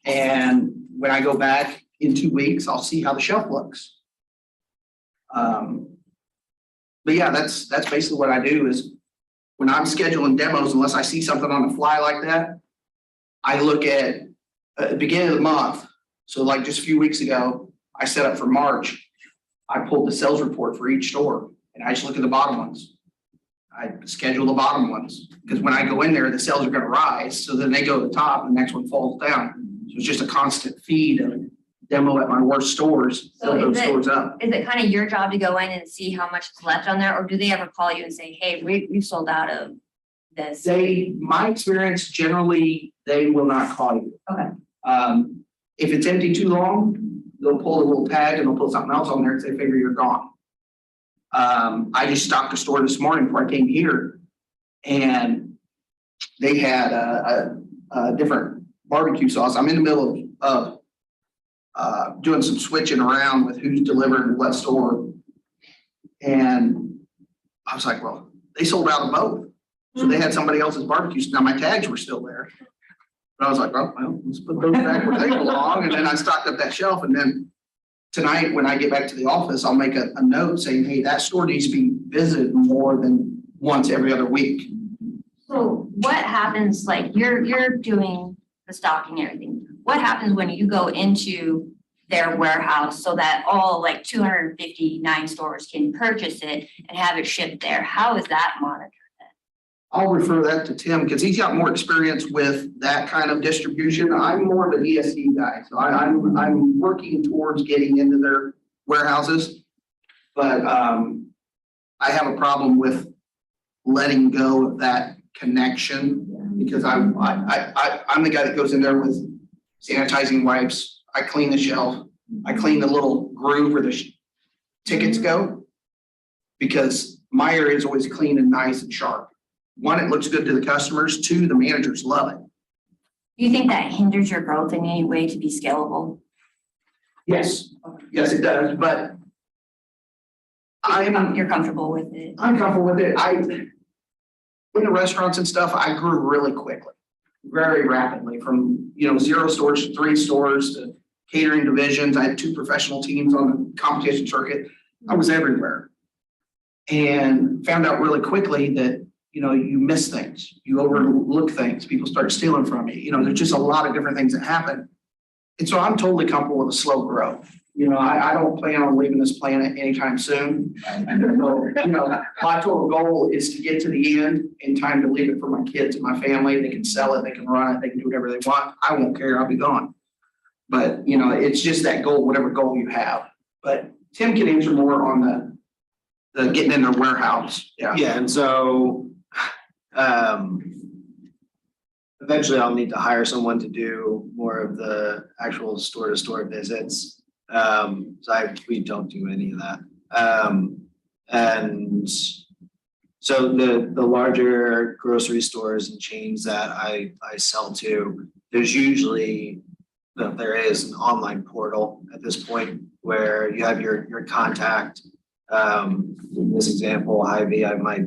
And when I go back in 2 weeks, I'll see how the shelf looks. But yeah, that's basically what I do is when I'm scheduling demos, unless I see something on the fly like that, I look at the beginning of the month. So like just a few weeks ago, I set up for March. I pulled the sales report for each store and I just look at the bottom ones. I schedule the bottom ones because when I go in there, the sales are going to rise. So then they go to the top and the next one falls down. So it's just a constant feed of demo at my worst stores, So fill those is it- stores up. Is it kind of your job to go in and see how much is left on there, or do they ever call you and say, hey, we've sold out of this? My experience, generally, they will not call you. Okay. If it's empty too long, they'll pull a little tag and they'll put something else on there and say, figure you're gone. I just stopped a store this morning before I came here and they had a different barbecue sauce. I'm in the middle of doing some switching around with who's delivering what store. And I was like, well, they sold out of both. So they had somebody else's barbecue. Now my tags were still there. But I was like, oh, well, let's put those back where they belong, and then I stocked up that shelf, and then tonight, when I get back to the office, I'll make a note saying, hey, that store needs to be visited more than once every other week. So what happens, like, you're doing the stocking and everything, what happens when you go into their warehouse so that all like 259 stores can purchase it and have it shipped there? How is that monitored? I'll refer that to Tim because he's got more experience with that kind of distribution. I'm more of an ESD guy, so I'm working towards getting into their warehouses. But I have a problem with letting go of that connection because I'm the guy that goes in there with sanitizing wipes. I clean the shelf. I clean the little groove where the tickets go because my area is always clean and nice and sharp. One, it looks good to the customers. Two, the managers love it. Do you think that hinders your growth in any way to be scalable? Yes, yes, it does, but You're comfortable with it? I'm comfortable with it. In the restaurants and stuff, I grew really quickly, very rapidly from, 0 stores to 3 stores to catering divisions. I had 2 professional teams on the competition circuit. I was everywhere. And found out really quickly that, you miss things, you overlook things, people start stealing from you. There's just a lot of different things that happen. And so I'm totally comfortable with a slow growth. I don't plan on leaving this planet anytime soon. My total goal is to get to the end in time to leave it for my kids and my family. They can sell it, they can run it, they can do whatever they want. I won't care, I'll be gone. But, it's just that goal, whatever goal you have. But Tim can answer more on the getting in their warehouse. Yeah, and so eventually I'll need to hire someone to do more of the actual store to store visits. We don't do any of that. And so the larger grocery stores and chains that I sell to, there is an online portal at this point where you have your contact. In this example, Hy-Vee, I have my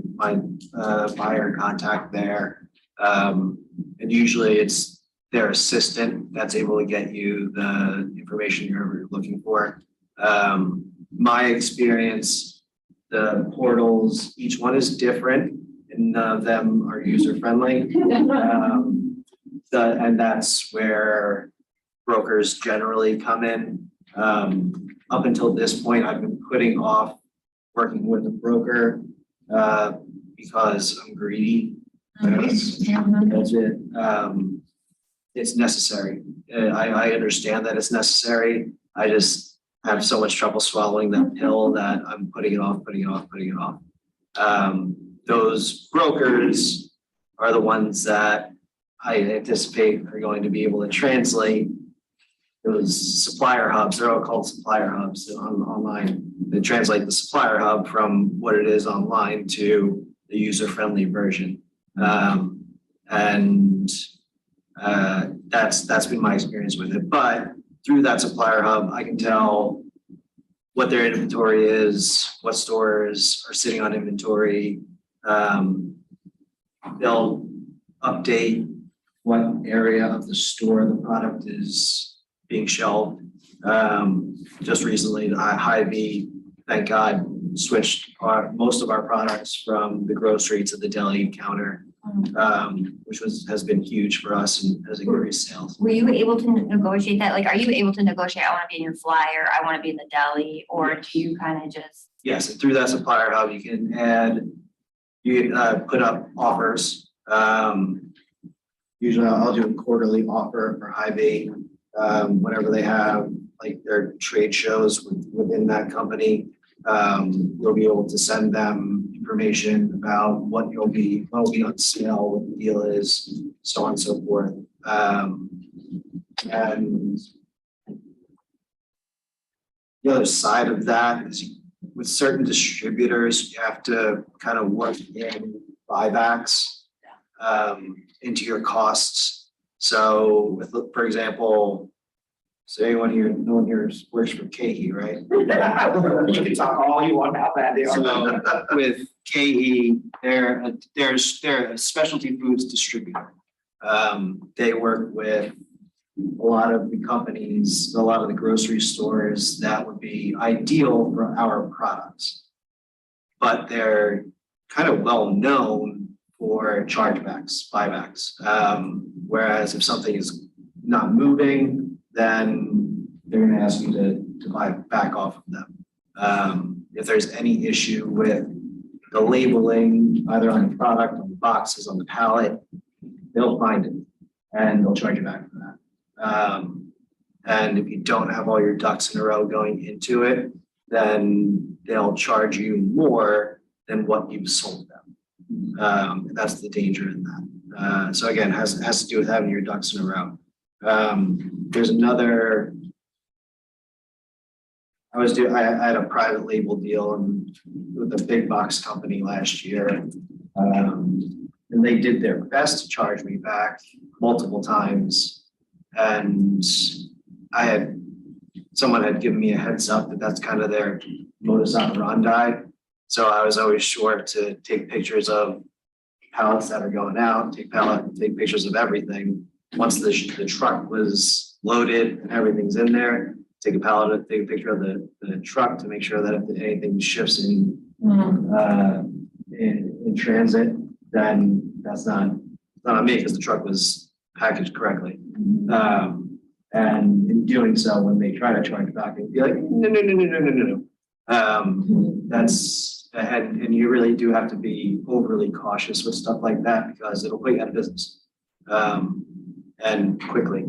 buyer contact there. And usually it's their assistant that's able to get you the information you're looking for. My experience, the portals, each one is different and none of them are user-friendly. And that's where brokers generally come in. Up until this point, I've been putting off working with a broker because I'm greedy. That's it. It's necessary. I understand that it's necessary. I just have so much trouble swallowing that pill that I'm putting it off. Those brokers are the ones that I anticipate are going to be able to translate those supplier hubs. They're all called supplier hubs online. They translate the supplier hub from what it is online to the user-friendly version. That's been my experience with it. But through that supplier hub, I can tell what their inventory is, what stores are sitting on inventory. They'll update what area of the store the product is being shelved. Just recently, Hy-Vee, thank God, switched most of our products from the grocery to the deli counter, which has been huge for us and has increased sales. Were you able to negotiate that? Like, are you able to negotiate, I want to be in your flyer, I want to be in the deli, or do you kind of just? Yes, and through that supplier hub, you can put up offers. Usually I'll do a quarterly offer for Hy-Vee, whenever they have like their trade shows within that company. We'll be able to send them information about what will be on sale, what the deal is, so on and so forth. And the other side of that is with certain distributors, you have to kind of work in buybacks into your costs. So for example, so no one here works for KE, right? You can talk all you want about that. So with KE, they're a specialty foods distributor. They work with a lot of the companies, a lot of the grocery stores that would be ideal for our products. But they're kind of well known for chargebacks, buybacks. Whereas if something is not moving, then they're gonna ask you to buy back off of them. If there's any issue with the labeling, either on the product, on the boxes, on the pallet, they'll find it and they'll charge you back for that. And if you don't have all your ducks in a row going into it, then they'll charge you more than what you've sold them. That's the danger in that. So again, has to do with having your ducks in a row. There's another. I had a private label deal with a big box company last year. And they did their best to charge me back multiple times. And someone had given me a heads up that that's kind of their modus operandi. So I was always sure to take pictures of pallets that are going out, take pictures of everything. Once the truck was loaded and everything's in there, take a picture of the truck to make sure that if anything shifts in transit, then that's not on me because the truck was packaged correctly. And in doing so, when they try to charge back, it'd be like, no. And you really do have to be overly cautious with stuff like that because it'll put you out of business. And quickly.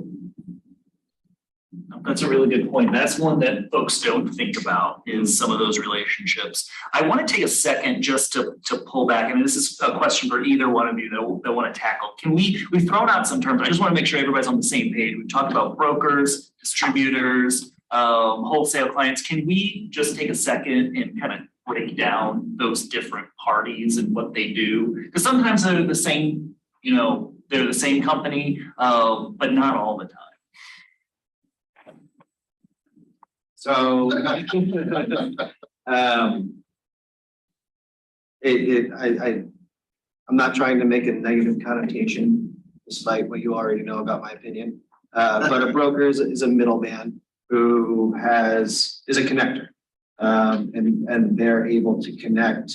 That's a really good point. That's one that folks don't think about is some of those relationships. I want to take a second just to pull back. And this is a question for either one of you that want to tackle. We've thrown out some terms. I just want to make sure everybody's on the same page. We've talked about brokers, distributors, wholesale clients. Can we just take a second and kind of break down those different parties and what they do? Because sometimes they're the same, they're the same company, but not all the time. So I'm not trying to make a negative connotation, despite what you already know about my opinion. But a broker is a middleman who is a connector. And they're able to connect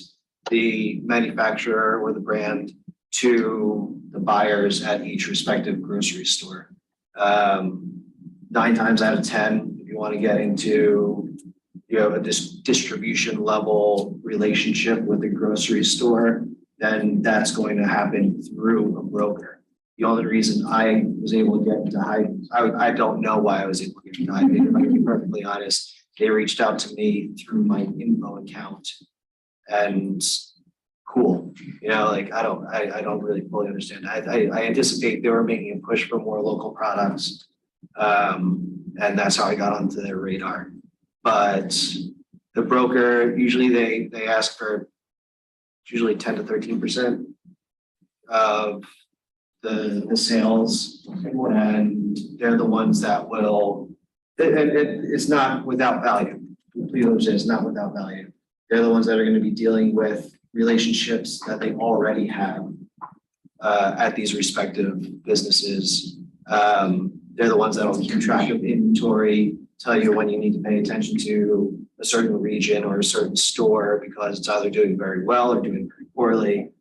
the manufacturer or the brand to the buyers at each respective grocery store. 9 times out of 10, if you want to get into a distribution level relationship with a grocery store, then that's going to happen through a broker. The only reason I was able to get into I don't know why I was able to get into Hy-Vee. If I can be perfectly honest, they reached out to me through my info account, and cool. I don't really fully understand. I anticipate they were making a push for more local products. And that's how I got onto their radar. But the broker, usually they ask for usually 10 to 13% of the sales, and they're the ones that will. It's not without value. It's not without value. They're the ones that are going to be dealing with relationships that they already have at these respective businesses. They're the ones that will keep track of inventory, tell you when you need to pay attention to a certain region or a certain store because it's either doing very well or doing very poorly.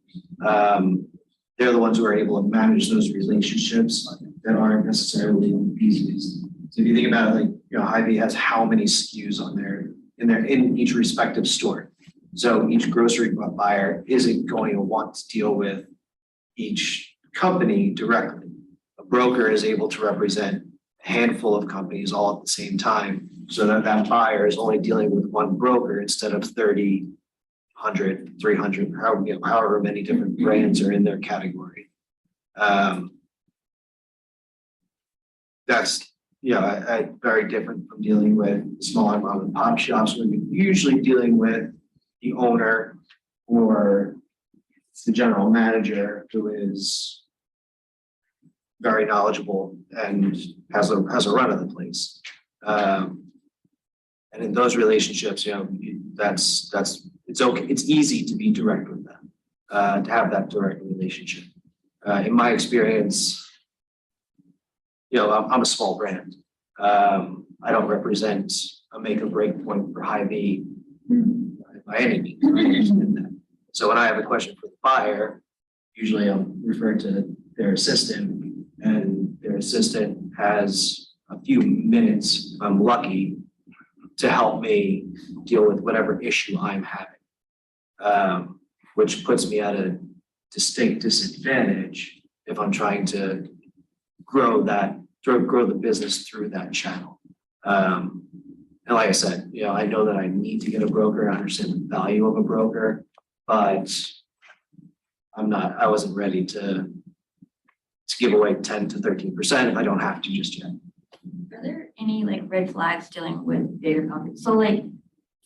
They're the ones who are able to manage those relationships that aren't necessarily easy. So if you think about it, Hy-Vee has how many SKUs on in each respective store. So each grocery buyer isn't going to want to deal with each company directly. A broker is able to represent a handful of companies all at the same time, so that buyer is only dealing with one broker instead of 30, 100, 300, however many different brands are in their category. That's very different from dealing with smaller mom and pop shops when you're usually dealing with the owner or the general manager who is very knowledgeable and has a run of the place. And in those relationships, it's okay. It's easy to be direct with them, to have that direct relationship. In my experience, I'm a small brand. I don't represent a make or break point for Hy-Vee by any means. I understand that. So when I have a question for the buyer, usually I'll refer to their assistant, and their assistant has a few minutes, if I'm lucky, to help me deal with whatever issue I'm having. Which puts me at a distinct disadvantage if I'm trying to grow the business through that channel. And like I said, I know that I need to get a broker, I understand the value of a broker, but I wasn't ready to give away 10 to 13% if I don't have to just yet. Are there any like red flags dealing with bigger companies? So like,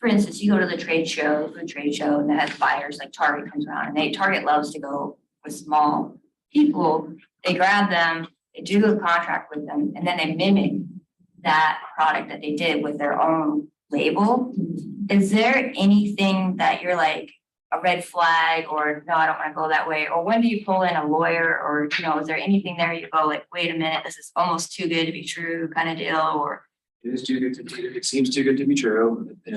for instance, you go to the trade show, food trade show, and that has buyers, like Target comes around, and Target loves to go with small people. They grab them, they do a contract with them, and then they mimic that product that they did with their own label. Is there anything that you're like a red flag, or no, I don't want to go that way? Or when do you pull in a lawyer, or is there anything there you go like, wait a minute, this is almost too good to be true kind of deal? Or It is too good to be, it seems too good to be true. It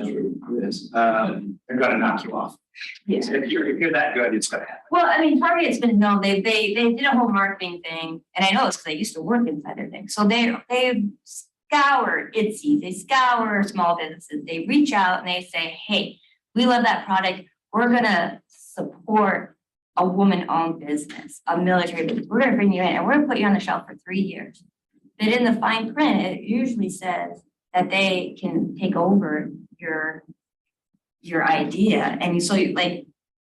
is. They're gonna knock you off. yeah. If you're that good, it's gonna happen. Well, I mean, Target's been known, they did a whole marketing thing, and I know it's because I used to work inside their thing. So they scour Etsy, they scour small businesses, they reach out and they say, hey, we love that product. We're gonna support a woman-owned business, a military business. We're gonna bring you in and we're gonna put you on the shelf for 3 years. But in the fine print, it usually says that they can take over your idea. And so like,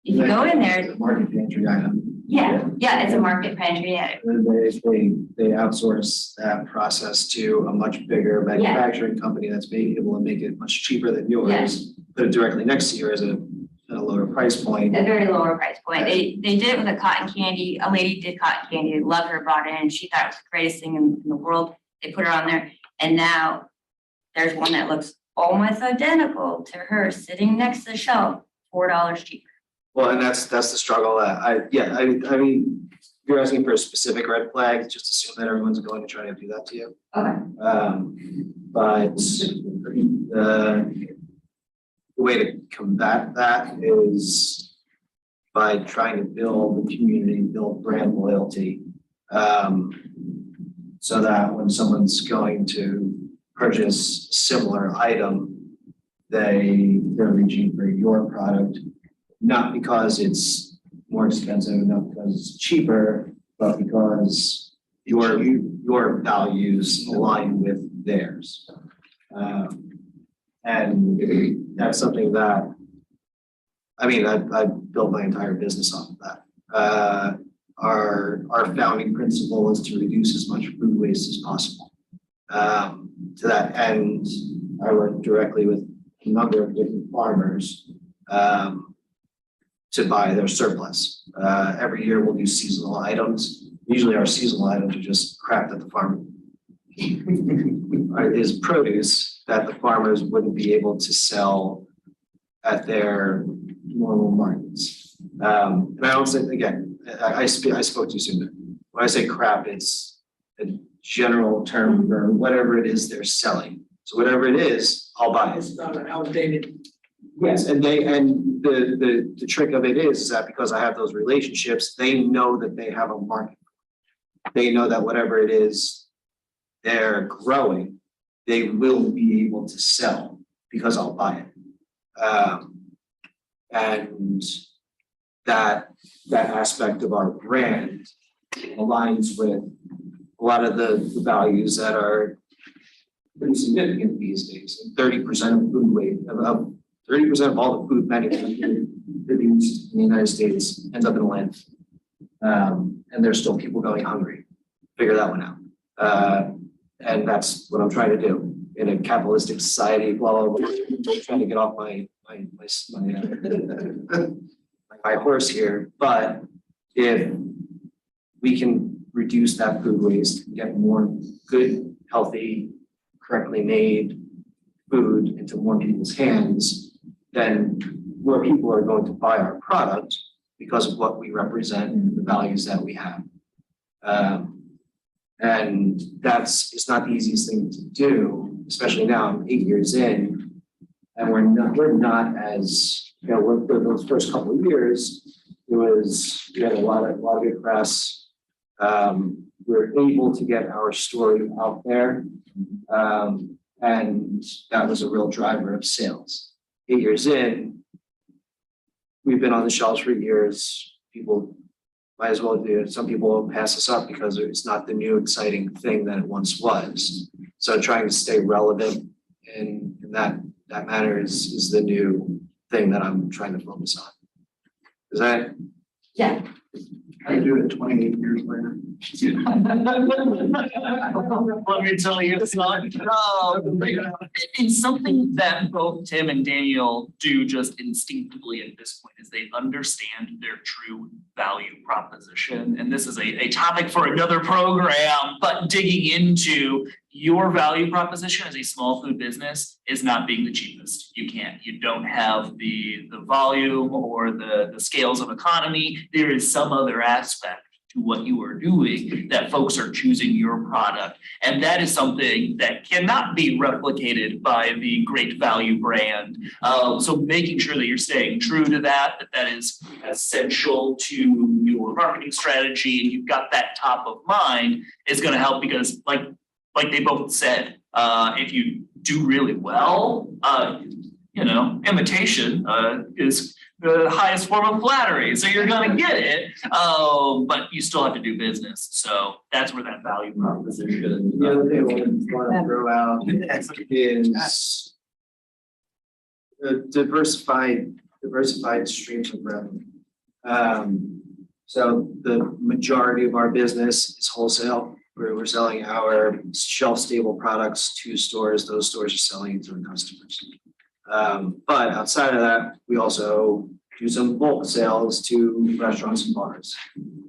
if you go in there, Market pantry item. yeah, it's a market pantry. Yeah. They outsource that process to a much bigger manufacturing company that's being able to make it much cheaper than yours. Yes. Put it directly next to yours at a lower price point. A very lower price point. They did it with a cotton candy. A lady did cotton candy, loved her, brought it in. She thought it was the greatest thing in the world. They put her on there. And now there's one that looks almost identical to her sitting next to the shelf, $4 cheaper. Well, and that's the struggle that I mean, if you're asking for a specific red flag, just assume that everyone's going to try to do that to you. Okay. But the way to combat that is by trying to build the community, build brand loyalty. So that when someone's going to purchase a similar item, they're reaching for your product, not because it's more expensive, not because it's cheaper, but because your values align with theirs. And that's something that, I mean, I built my entire business off of that. Our founding principle is to reduce as much food waste as possible. To that end, I work directly with a number of different farmers to buy their surplus. Every year we'll do seasonal items. Usually our seasonal items are just crap that the farm is produce that the farmers wouldn't be able to sell at their normal markets. And I don't say, again, I spoke too soon. When I say crap, it's a general term for whatever it is they're selling. So whatever it is, I'll buy it. It's not an outdated. Yes, and the trick of it is that because I have those relationships, they know that they have a market. They know that whatever it is they're growing, they will be able to sell because I'll buy it. And that aspect of our brand aligns with a lot of the values that are pretty significant these days. 30% of food waste, about 30% of all the food manufactured produced in the United States ends up in a landfill. And there's still people going hungry. Figure that one out. And that's what I'm trying to do in a capitalistic society. While I'm trying to get off my horse here, but if we can reduce that food waste, get more good, healthy, correctly made food into more people's hands, then more people are going to buy our product because of what we represent and the values that we have. And it's not the easiest thing to do, especially now, I'm 8 years in. And we're not as, for those first couple of years, we had a lot of good press. We were able to get our story out there. And that was a real driver of sales. 8 years in, we've been on the shelves for years. People might as well do it. Some people pass us up because it's not the new exciting thing that it once was. So trying to stay relevant in that manner is the new thing that I'm trying to focus on. Is that? Yeah. I do it 28 years later. Let me tell you, it's not, it's something that both Tim and Daniel do just instinctively at this point is they understand their true value proposition. And this is a topic for another program, but digging into your value proposition as a small food business is not being the cheapest. You don't have the volume or the scales of economy. There is some other aspect to what you are doing that folks are choosing your product. And that is something that cannot be replicated by the great value brand. So making sure that you're staying true to that is essential to your marketing strategy and you've got that top of mind is gonna help because like they both said, if you do really well, imitation is the highest form of flattery. So you're gonna get it, but you still have to do business. So that's where that value proposition. The other thing I want to throw out is diversified streams of revenue. So the majority of our business is wholesale. We're selling our shelf-stable products to stores. Those stores are selling to their customers. But outside of that, we also do some bulk sales to restaurants and bars.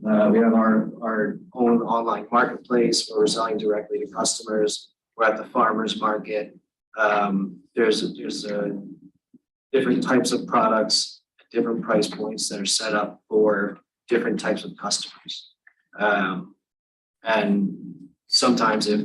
We have our own online marketplace where we're selling directly to customers. We're at the farmers market. There's different types of products, different price points that are set up for different types of customers. And sometimes if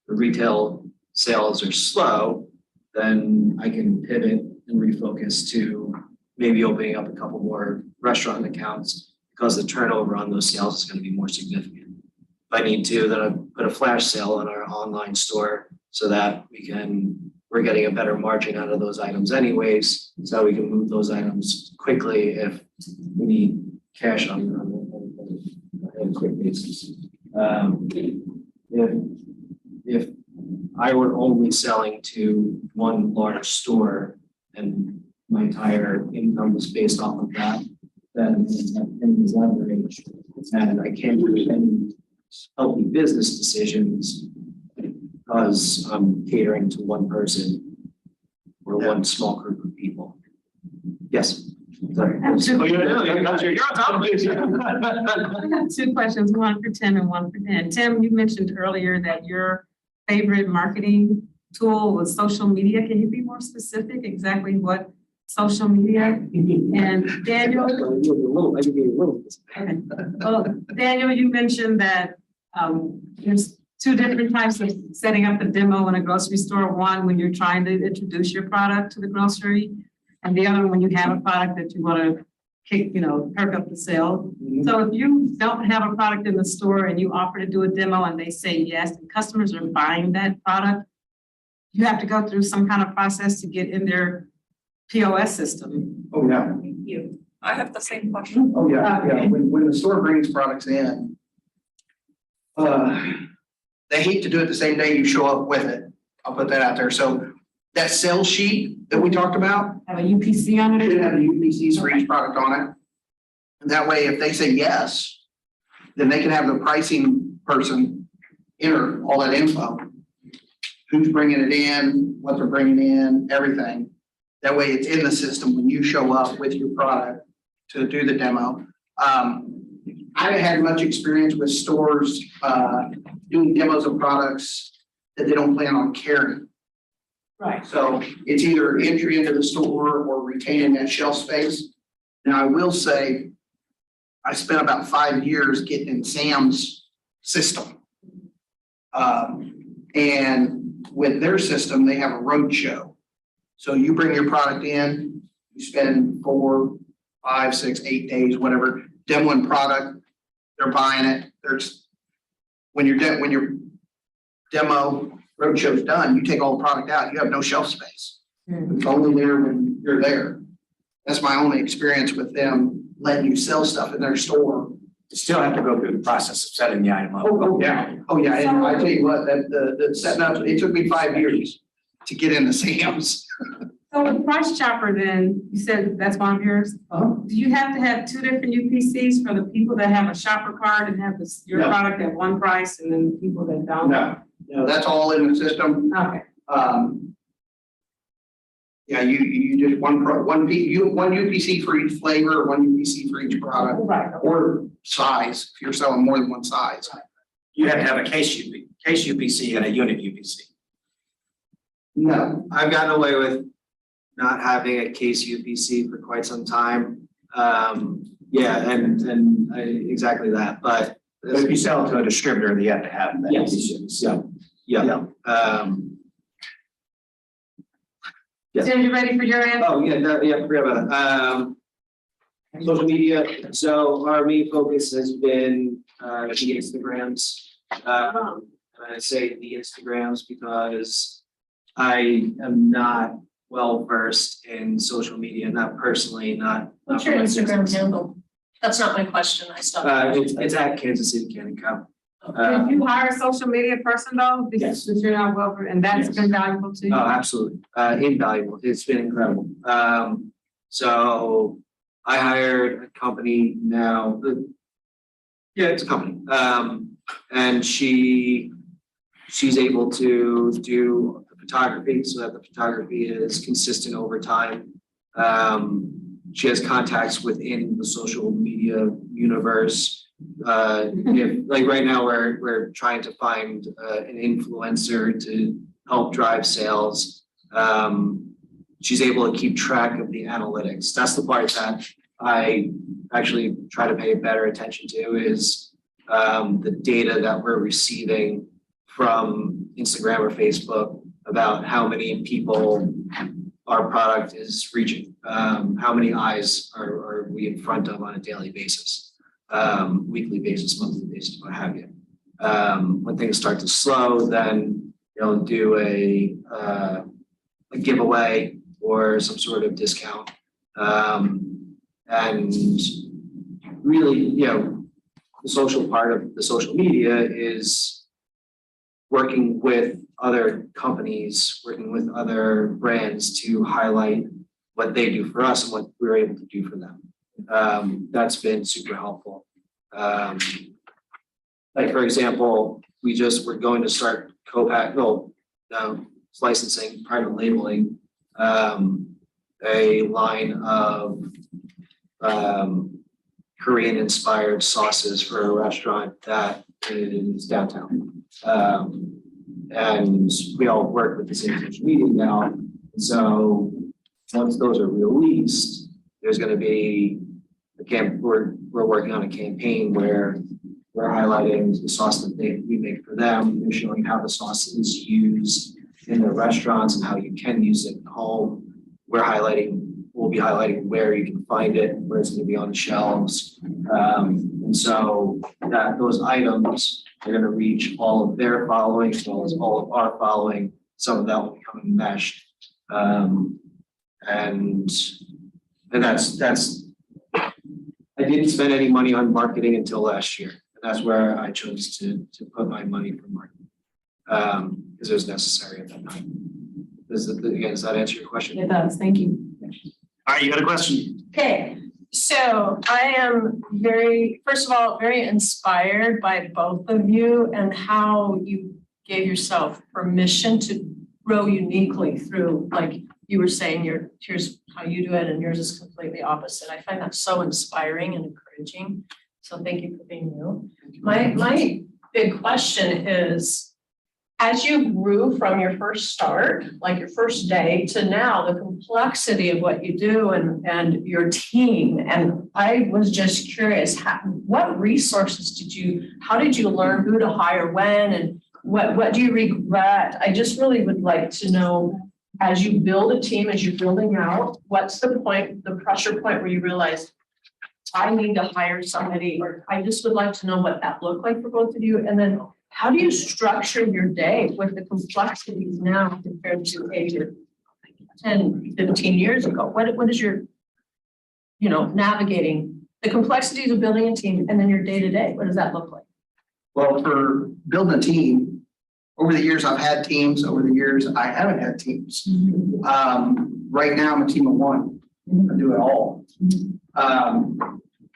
the retail sales are slow, then I can pivot and refocus to maybe opening up a couple more restaurant accounts because the turnover on those sales is going to be more significant. If I need to, then I put a flash sale on our online store so that we're getting a better margin out of those items anyways, so we can move those items quickly if we need cash on a quick basis. If I were only selling to one large store and my entire income was based off of that, then is leverage and I can't do any healthy business decisions because I'm catering to one person or one small group of people. Yes. Sorry. I have two questions, one for Tim and one for Dan. Tim, you mentioned earlier that your favorite marketing tool was social media. Can you be more specific exactly what social media? And Daniel? I can be a little. Okay. Well, Daniel, you mentioned that there's two different types of setting up a demo in a grocery store. One, when you're trying to introduce your product to the grocery, and the other when you have a product that you want to perk up the sale. So if you don't have a product in the store and you offer to do a demo and they say yes, and customers are buying that product, you have to go through some kind of process to get in their POS system. Oh, yeah. Thank you. I have the same question. Oh, yeah, yeah. When the store brings products in, they hate to do it the same day you show up with it. I'll put that out there. So that sales sheet that we talked about, Have a UPC on it it? should have the UPCs for each product on it. And that way, if they say yes, then they can have the pricing person enter all that info. Who's bringing it in, what they're bringing in, everything. That way it's in the system when you show up with your product to do the demo. I haven't had much experience with stores doing demos of products that they don't plan on carrying. Right. So it's either entry into the store or retaining that shelf space. Now, I will say, I spent about 5 years getting in Sam's system. And with their system, they have a road show. So you bring your product in, you spend 4, 5, 6, 8 days, whatever, demoing product, they're buying it. When your demo roadshow's done, you take all the product out, you have no shelf space. It's only there when you're there. That's my only experience with them letting you sell stuff in their store. You still have to go through the process of setting the item up. Yeah, and I tell you what, the setting up, it took me 5 years to get into Sam's. So with Price Chopper then, you said that's one of yours? Do you have to have 2 different UPCs for the people that have a shopper card and have your No. product at one price and then the people that don't? No, that's all in the system. Okay. Yeah, you just one UPC for each flavor, one UPC for each product, Right. or size, if you're selling more than one size. You have to have a case UPC and a unit UPC. No, I've gotten away with not having a case UPC for quite some time. Yeah, and exactly that, but. But if you sell it to a distributor, you have to have that. Yes. Yeah. Yeah. Tim, you ready for your answer? Oh, yeah, forgot about it. Social media, so our main focus has been the Instagrams. And I say the Instagrams because I am not well versed in social media, not personally, not. What's your Instagram handle? That's not my question. I stopped. It's at Kansas City Candy Co. Did you hire a social media person though? Yes. Because you're not well, and that's Yes. been valuable to you? Oh, absolutely. Invaluable. It's been incredible. So I hired a company now. Yeah, it's a company. And she's able to do the photography so that the photography is consistent over time. She has contacts within the social media universe. Like right now, we're trying to find an influencer to help drive sales. She's able to keep track of the analytics. That's the part that I actually try to pay better attention to is the data that we're receiving from Instagram or Facebook about how many people our product is reaching. How many eyes are we in front of on a daily basis, weekly basis, monthly basis, what have you. When things start to slow, then do a giveaway or some sort of discount. And really, the social part of the social media is working with other companies, working with other brands to highlight what they do for us and what we're able to do for them. That's been super helpful. Like for example, we're going to start licensing, private labeling, a line of Korean inspired sauces for a restaurant that is downtown. And we all work with the same social media now. And so once those are released, there's going to be we're working on a campaign where we're highlighting the sauce that we make for them. We're showing how the sauce is used in the restaurants and how you can use it at home. We'll be highlighting where you can find it, where it's going to be on the shelves. And so those items are going to reach all of their following as well as all of our following. Some of that will become enmeshed. And that's I didn't spend any money on marketing until last year. And that's where I chose to put my money for marketing. Because it was necessary at that time. Does that answer your question? It does. Thank you. All right, you got a question? Okay, so I am first of all, very inspired by both of you and how you gave yourself permission to grow uniquely through, like you were saying, here's how you do it and yours is completely opposite. I find that so inspiring and encouraging. So thank you for being you. My big question is, as you grew from your first start, like your first day to now, the complexity of what you do and your team. And I was just curious, what resources how did you learn who to hire when, and what do you regret? I just really would like to know, as you build a team, as you're building out, what's the pressure point where you realize I need to hire somebody, or I just would like to know what that looked like for both of you. And then how do you structure your day with the complexities now compared to maybe 10, 15 years ago? What is your, navigating the complexities of building a team and then your day to day? What does that look like? Well, for building a team, over the years, I've had teams. Over the years, I haven't had teams. Right now, I'm a team of one. I do it all.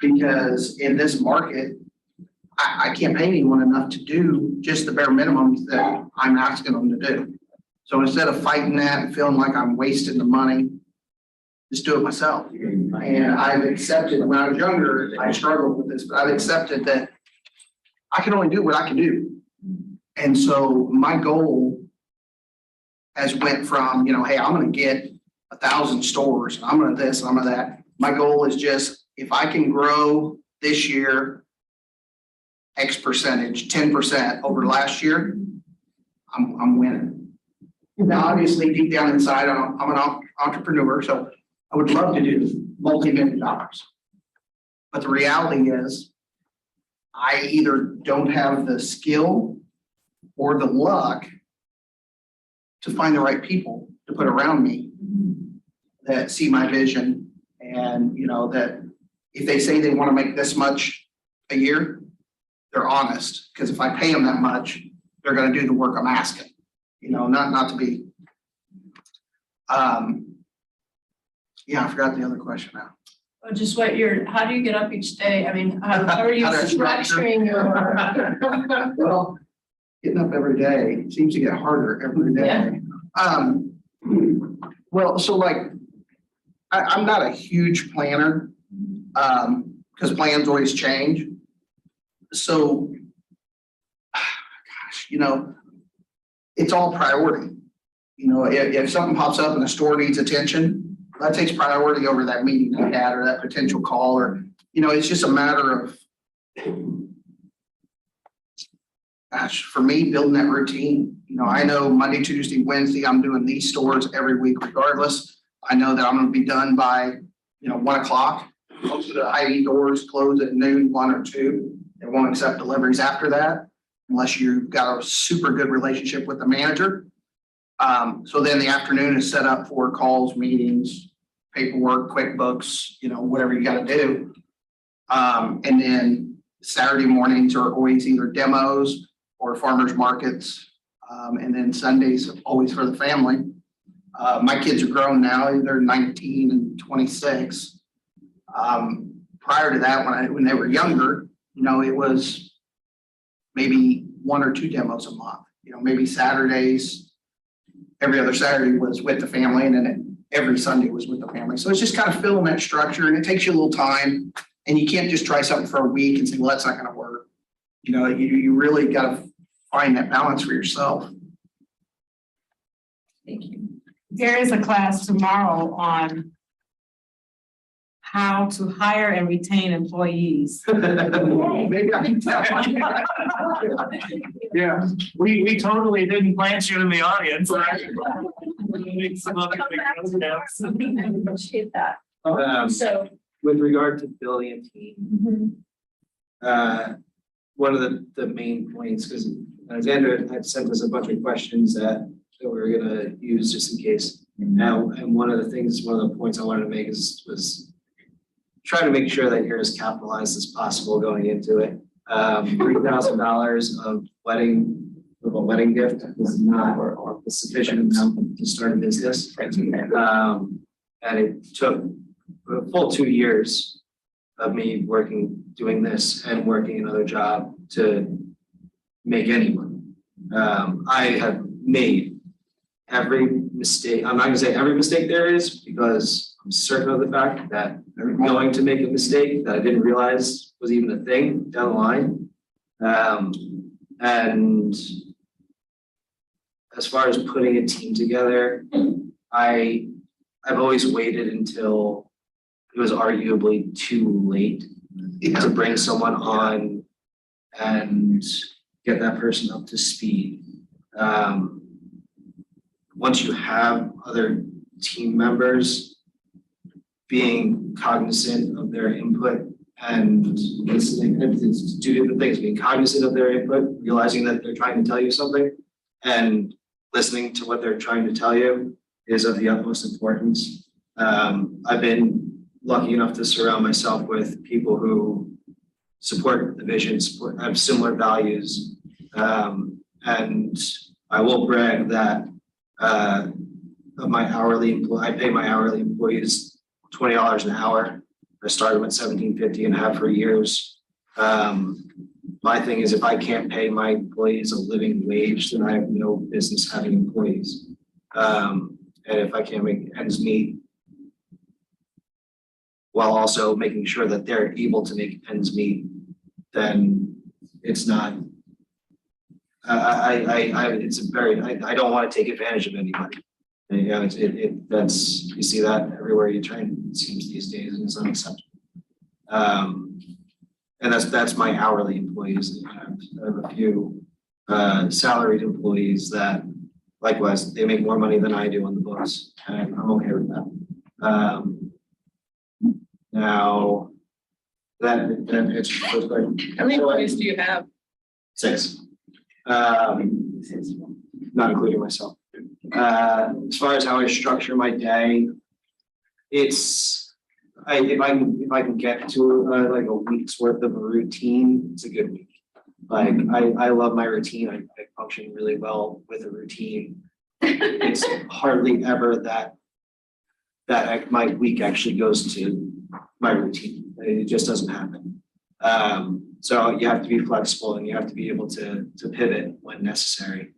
Because in this market, I can't pay anyone enough to do just the bare minimums that I'm asking them to do. So instead of fighting that and feeling like I'm wasting the money, just do it myself. And I've accepted, when I was younger, I struggled with this, but I've accepted that I can only do what I can do. And so my goal has went from, hey, I'm going to get 1,000 stores, I'm going to this, I'm going to that. My goal is just, if I can grow this year X percentage, 10% over last year, I'm winning. Now, obviously, deep down inside, I'm an entrepreneur, so I would love to do multi-million dollars. But the reality is, I either don't have the skill or the luck to find the right people to put around me that see my vision, and that if they say they want to make this much a year, they're honest, because if I pay them that much, they're going to do the work I'm asking. Not to be. Yeah, I forgot the other question now. Just how do you get up each day? I mean, how are you How do I structuring your? Well, getting up every day seems to get harder every day. Yeah. Well, so I'm not a huge planner, because plans always change. So, gosh, it's all priority. If something pops up and the store needs attention, that takes priority over that meeting I had or that potential call, or, it's just a matter of, gosh, for me, building that routine. I know Monday, Tuesday, Wednesday, I'm doing these stores every week regardless. I know that I'm going to be done by, 1 o'clock. Most of the Hy-Vee doors close at noon, 1 or 2. They won't accept deliveries after that unless you've got a super good relationship with the manager. So then the afternoon is set up for calls, meetings, paperwork, QuickBooks, whatever you got to do. And then Saturday mornings are always either demos or farmers markets. And then Sundays always for the family. My kids are grown now, they're 19 and 26. Prior to that, when they were younger, it was maybe 1 or 2 demos a month. Maybe Saturdays, every other Saturday was with the family, and then every Sunday was with the family. So it's just kind of filling that structure, and it takes you a little time, and you can't just try something for a week and say, well, that's not going to work. You really got to find that balance for yourself. Thank you. There is a class tomorrow on how to hire and retain employees. Maybe I can tell. Yeah, we totally didn't plant you in the audience. Some other big steps. Appreciate that. So. With regard to building a team, one of the main points, because Alexander had sent us a bunch of questions that we were gonna use just in case. Now, and one of the points I wanted to make was try to make sure that you're as capitalized as possible going into it. $3,000 of a wedding gift is not or a sufficient amount to start a business. And it took a full 2 years of me doing this and working another job to make any money. I have made every mistake. I'm not gonna say every mistake there is, because I'm certain of the fact that I'm going to make a mistake that I didn't realize was even a thing down the line. And as far as putting a team together, I've always waited until it was arguably too late to bring someone on and get that person up to speed. Once you have other team members, being cognizant of their input and listening, it's two different things, being cognizant of their input, realizing that they're trying to tell you something, and listening to what they're trying to tell you is of the utmost importance. I've been lucky enough to surround myself with people who support the vision, have similar values. And I will brag that of my I pay my hourly employees $20 an hour. I started them at $17.50 and have for years. My thing is, if I can't pay my employees a living wage, then I have no business having employees. And if I can't make ends meet, while also making sure that they're able to make ends meet, then it's not. It's a very. I don't want to take advantage of anybody. And, you know, that's, you see that everywhere you turn, it seems these days, and it's unacceptable. And that's my hourly employees. I have a few salaried employees that likewise, they make more money than I do on the books, and I'm okay with that. Now that it's first question. How many employees do you have? 6. Not including myself. As far as how I structure my day, it's if I can get to like a week's worth of a routine, it's a good week. Like I love my routine. I function really well with a routine. It's hardly ever that my week actually goes to my routine. It just doesn't happen. So you have to be flexible and you have to be able to pivot when necessary.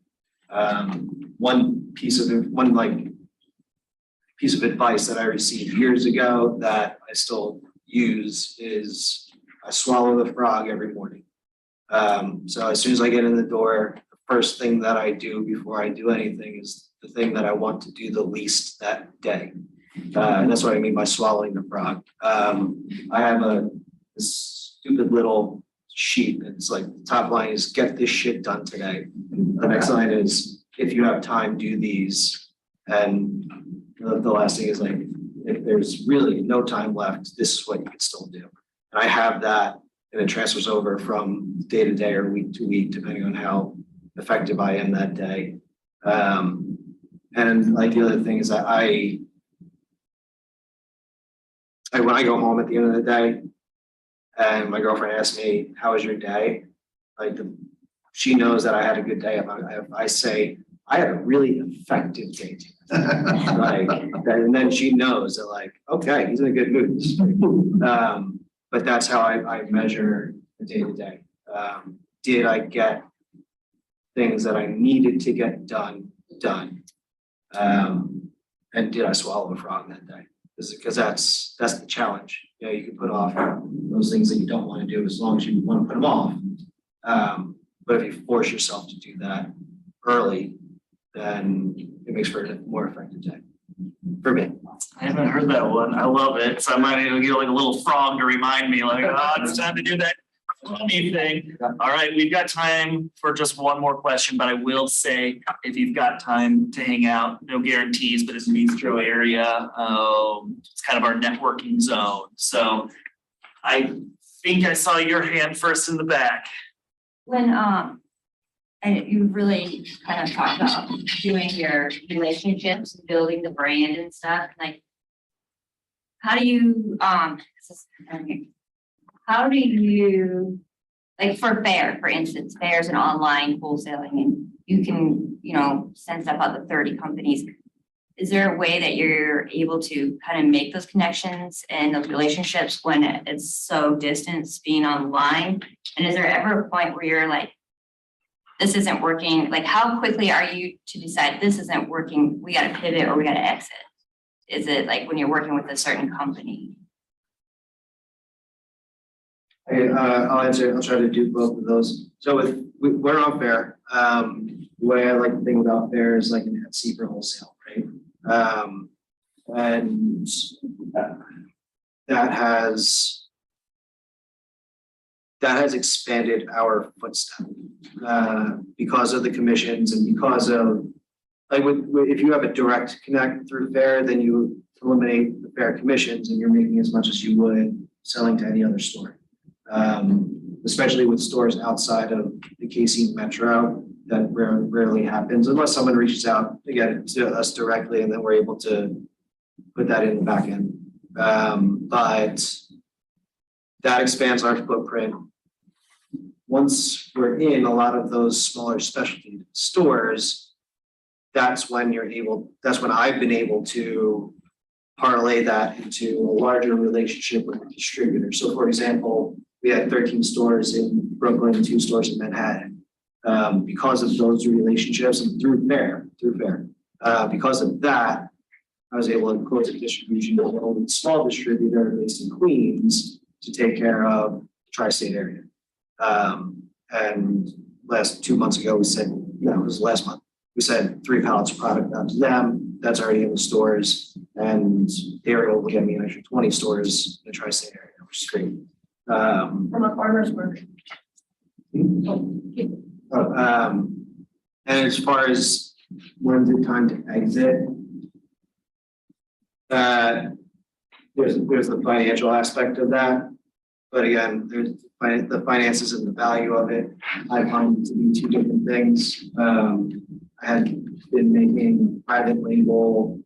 One piece of advice that I received years ago that I still use is I swallow the frog every morning. So as soon as I get in the door, the first thing that I do before I do anything is the thing that I want to do the least that day. And that's what I mean by swallowing the frog. I have this stupid little sheet. It's like the top line is get this shit done today. The next line is if you have time, do these. And the last thing is like, if there's really no time left, this is what you can still do. And I have that, and it transfers over from day to day or week to week, depending on how effective I am that day. And like the other thing is that when I go home at the end of the day, and my girlfriend asks me, "How was your day?" She knows that I had a good day. If I say I had a really effective day, and then she knows that okay, he's in a good mood. But that's how I measure the day to day. Did I get things that I needed to get done? And did I swallow a frog that day? Because that's the challenge. You know, you can put off those things that you don't want to do as long as you want to put them off. But if you force yourself to do that early, then it makes for a more effective day. For me. I haven't heard that one. I love it. So I might need to get like a little frog to remind me, it's time to do that funny thing. All right, we've got time for just one more question, but I will say if you've got time to hang out, no guarantees, but it's bistro area. It's kind of our networking zone. So I think I saw your hand first in the back. When and you really kind of talked about doing your relationships, building the brand and stuff, like how do you like for instance, fairs and online wholesaling, and you can, send stuff out to 30 companies. Is there a way that you're able to kind of make those connections and those relationships when it's so distant being online? And is there ever a point where you're like, this isn't working? Like, how quickly are you to decide this isn't working, we got to pivot or we got to exit? Is it like when you're working with a certain company? I'll answer, I'll try to do both of those. So we're on fair. The way I like to think about fair is like an Etsy for wholesale, right? And that has expanded our footstep because of the commissions and because of like if you have a direct connect through fair, then you eliminate the fair commissions and you're making as much as you would selling to any other store. Especially with stores outside of the KC metro, that rarely happens unless someone reaches out again to us directly and then we're able to put that in the back end. But that expands our footprint. Once we're in a lot of those smaller specialty stores, that's when I've been able to parlay that into a larger relationship with the distributor. So for example, we had 13 stores in Brooklyn, 2 stores in Manhattan. Because of those relationships and through fair, because of that, I was able to close a distribution with a small distributor based in Queens to take care of the tri-state area. And 2 months ago, we said, it was last month, we said 3 pallets of product out to them. That's already in the stores, and they were able to get me an extra 20 stores in the tri-state area, which is great. From a farmer's market. And as far as when's the time to exit, there's the financial aspect of that. But again, there's the finances and the value of it. I find it to be 2 different things. I had been making private label,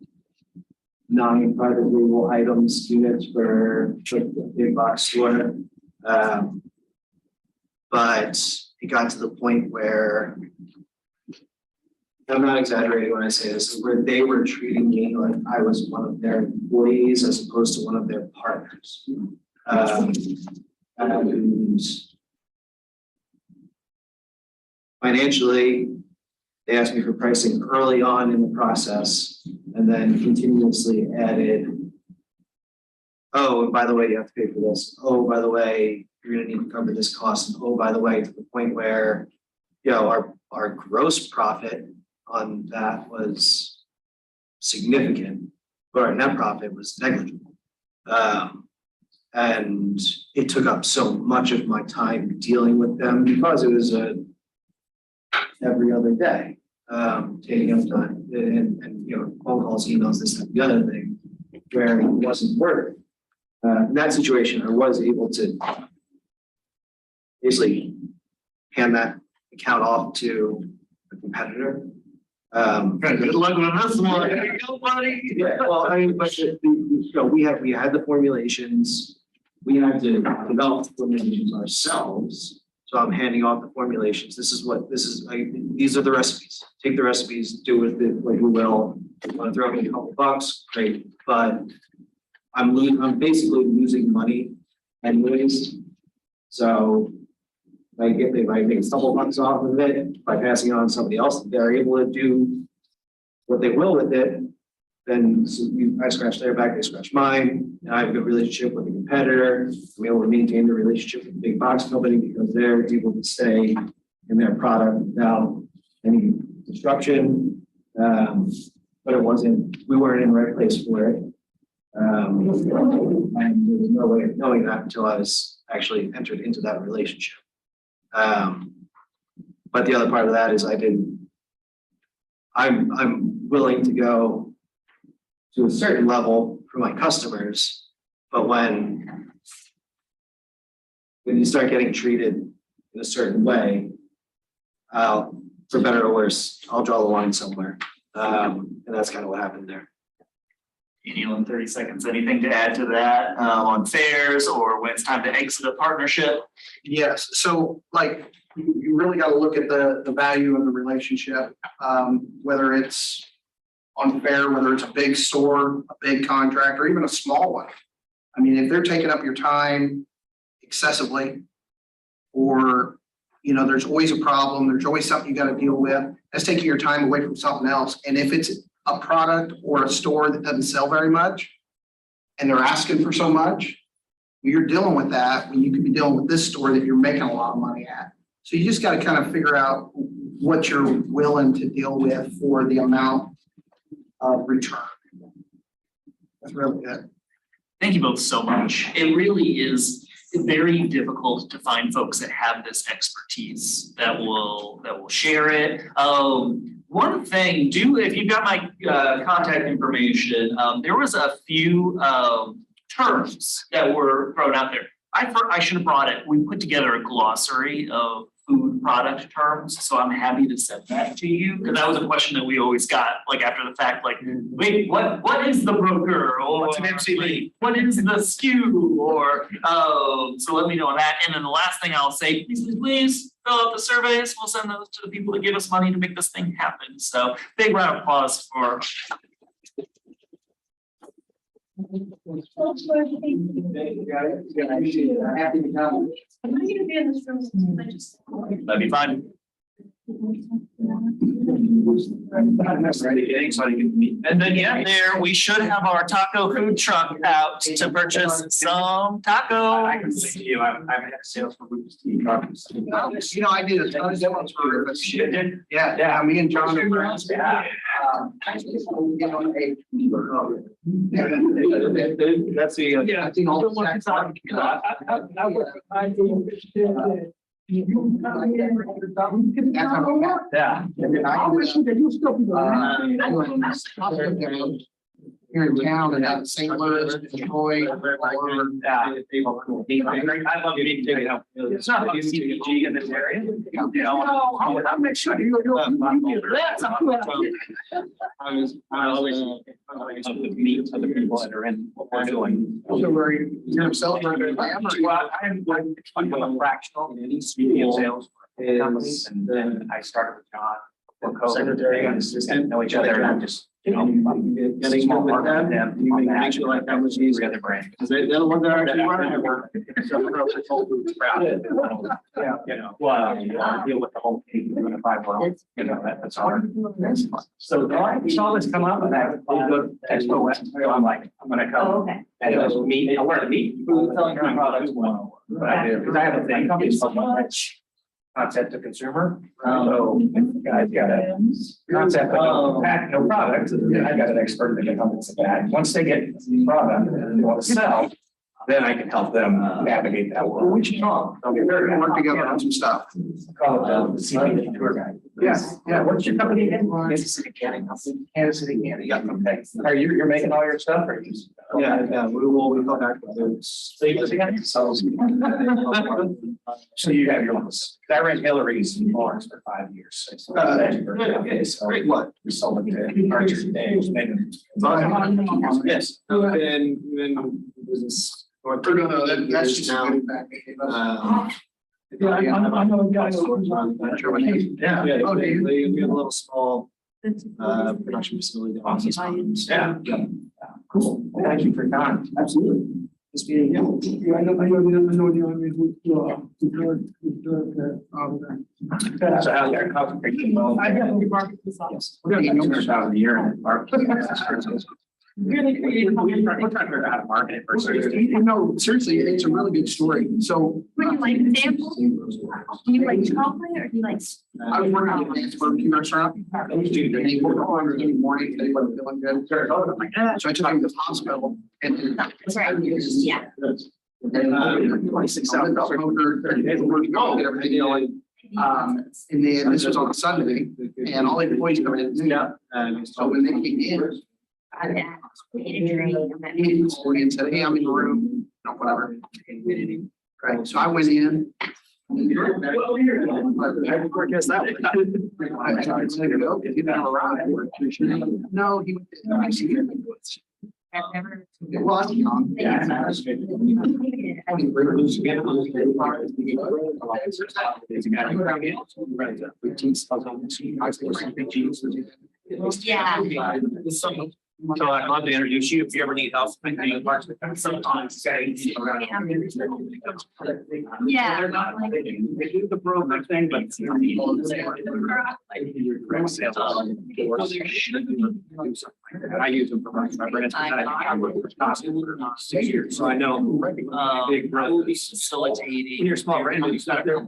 non-private label items, units for the big box store. But it got to the point where, I'm not exaggerating when I say this, where they were treating me like I was one of their employees as opposed to one of their partners. And financially, they asked me for pricing early on in the process and then continuously added, oh, and by the way, you have to pay for this. Oh, by the way, you're gonna need to cover this cost. And oh, by the way, to the point where, our gross profit on that was significant, but our net profit was negligible. And it took up so much of my time dealing with them because it was every other day, taking up time and phone calls, emails, this, that, the other thing, where it wasn't worth it. In that situation, I was able to basically hand that account off to a competitor. Good luck with this one. There you go, buddy. Yeah, well, I mean, but we had the formulations. We had to develop the formulations ourselves. So I'm handing off the formulations. These are the recipes. Take the recipes, do with it what you will. If you want to throw me a couple bucks, great. But I'm basically losing money anyways. So if I make a couple bucks off of it by passing it on to somebody else, they're able to do what they will with it. Then I scratch their back, they scratch mine, and I have a good relationship with the competitor. I'm able to maintain the relationship with the big box company because they're able to stay in their product without any disruption. But we weren't in the right place for it. And there was no way of knowing that until I was actually entered into that relationship. But the other part of that is I'm willing to go to a certain level for my customers, but when you start getting treated in a certain way, for better or worse, I'll draw the line somewhere. And that's kind of what happened there. Daniel, in 30 seconds, anything to add to that on fairs or when it's time to exit a partnership? Yes, so like you really got to look at the value of the relationship, whether it's on fair, whether it's a big store, a big contract, or even a small one. I mean, if they're taking up your time excessively, or there's always a problem, there's always something you got to deal with. That's taking your time away from something else. And if it's a product or a store that doesn't sell very much, and they're asking for so much, You're dealing with that when you could be dealing with this store that you're making a lot of money at. So you just gotta kind of figure out what you're willing to deal with for the amount of return. That's really good. Thank you both so much. It really is very difficult to find folks that have this expertise that will share it. One thing, if you've got my contact information, there was a few terms that were thrown out there. I should have brought it. We put together a glossary of food product terms, so I'm happy to send that to you, because that was a question that we always got, like after the fact, like, wait, what is the broker, or what's an MCB? What is the SKU, or so let me know on that. And then the last thing I'll say, please fill out the surveys. We'll send those to the people that give us money to make this thing happen. So big round of applause for. Happy to come. I'm not gonna be in this room since I just. That'd be fine. And then yeah, there, we should have our taco food truck out to purchase some tacos. You, I've had sales for Lucas Tea Trucks. You know, I did a ton of demos for this. Yeah, me and John. are friends. That's the. Yeah, I think all the Yeah. Here in town and out in St. Louis, Detroit. I love meeting too. It's not about CPG in this area. You know, I'll make sure I always meet other people that are in what we're doing. So where you're celebrating. Well, I'm a fractional speaking of sales companies, and then I started with John. Secretary and assistant know each other, and I'm just, you know, getting small part of them. You make sure like that was easy. Other brand. Because they're the ones that are actually running it. Yeah, you know, well, deal with the whole unified world, you know, that's hard. So I saw this come up and I go to Expo West, so I'm like, I'm gonna come. Okay. And it was meet, I wanted to meet people selling my products. But I do, because I have a thing, companies so much concept to consumer. So guys got a concept of pack, no product. I got an expert that can help us with that. Once they get the product and they want to sell, then I can help them navigate that world. We should talk. Okay, we're gonna work together on some stuff. Call it the CPG tour guide. Yes. Yeah, what's your company again? Kansas City Canning Company. Kansas City Canning. Yeah, okay. Are you, you're making all your stuff or you? Yeah, we'll go back to this. So you again? So you have your ones. I ran Hillary's in Lawrence for 5 years. Great, what? We sold it to Archer Days. Yes. Been business. That's just now. a good back. Yeah, I know a guy. Yeah. Oh, we have a little small production facility. Yeah. Cool. Thank you for your time. Absolutely. This meeting. Yeah, I know. So how's that concentration? I definitely market this off. We're gonna get $200,000 a year in marketing. Really creative. We're trying to figure out how to market it versus. No, seriously, it's a really good story. So. Would you like samples? Do you like chocolate or do you like? I was working at a barbecue restaurant. And he woke up early in the morning, and he wasn't feeling good. So I took him to the hospital and. That's right. Yeah. And 26,000 smoker, 30 days of work, and everything, you know, and then this was on a Sunday, and all the employees coming in. So when they came in, he called me and said, hey, I'm in the room, you know, whatever. Right, so I went in. I guess that was. No, he went. I've never. Well, I'm young. Yeah. So I'd love to introduce you if you ever need help. Sometimes. Yeah. They're not, they do the broker thing, but. I use them for my brands. I work for Costco for 6 years, so I know. Big We'll be brothers. facilitating. When you're a small brand, it's not their.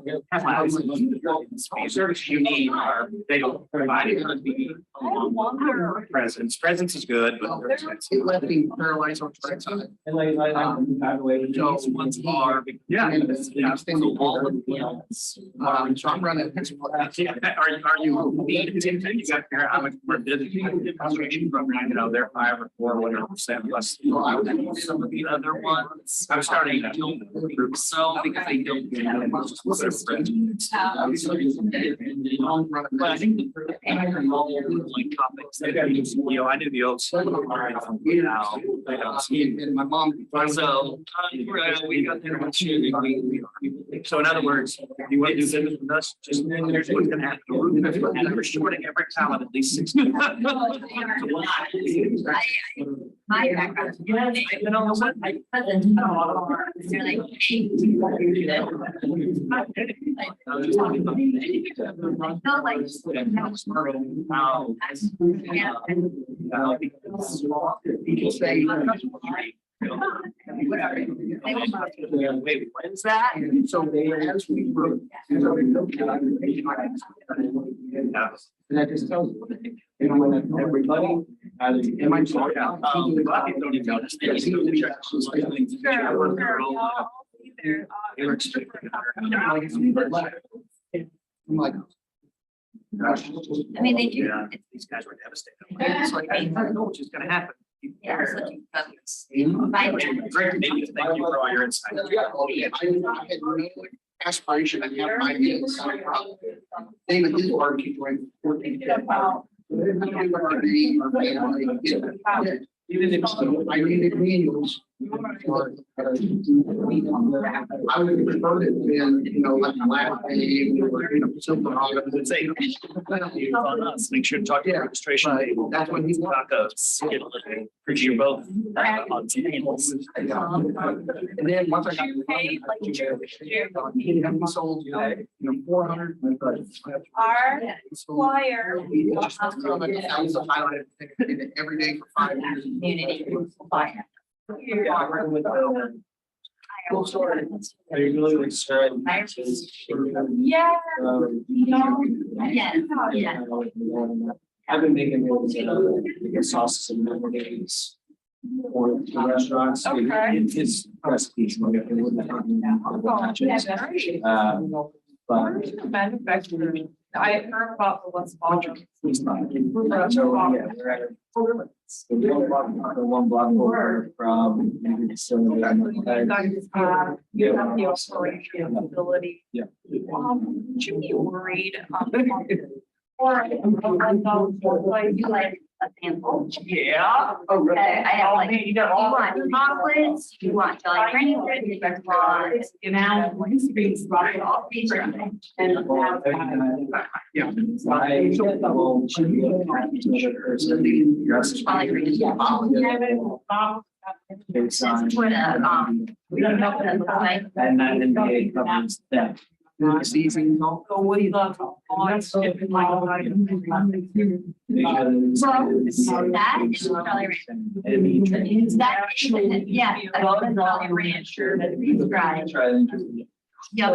Services you need are, they don't provide it. Presence is good, but they're expensive. It left me paralyzed on the right side. These ones are. Yeah. Yeah. So all of the, So I'm running. Are you need to, you got here, how much more business administration program, you know, they're 5 or 4, whatever percent plus. some of the other ones. I'm starting to. Group so because they don't. But I think the like topics that you know, I do the old. Now, I don't see it. And my mom. So, we got there. So in other words, if you want to do business with us, just here's what's gonna happen. We're shorting every talent at least 6. My background. You know what? My cousins, they're like, hey, I felt like. Wait, when's that? So as we were. And I just tell you, when everybody. In my talk out. Don't even notice. I'm like. Gosh. I mean, they do. Yeah, these guys were devastated. It's like, I don't know what's just gonna happen. Yeah, it's like, my dad. Great, thank you for all your insight. I had no aspiration, I have my kids. David, his barbecue joint. Even if I needed meals. I would prefer it than, you know, like a last day or, you know, something. Let's say, on us, make sure to talk to the registration. But that's when he's Tacos. Appreciate you both. On tables. And then once I got. He had me sold, you know, 400. Our flyer. That was a highlight. I did it every day for 5 years. Community. Are you really excited? Yeah. Yes, yeah. I've been making those sauces and mayonnaise for the restaurants. Okay. His recipes. But. Manufacturer. I heard about the what's called. So, yeah, we're at one block over from. You guys, you have the operation ability. Yeah. Would you be worried? Or like you like a sample. Yeah. I have like, You you got all. want chocolates, you want jelly cream, you want. Now, when streets right off. Yeah. This is what we don't know what it looks like. And then the covers that. Season. So what do you love? So that is probably right. That, yeah. Probably ranch or freeze-dried. Yeah.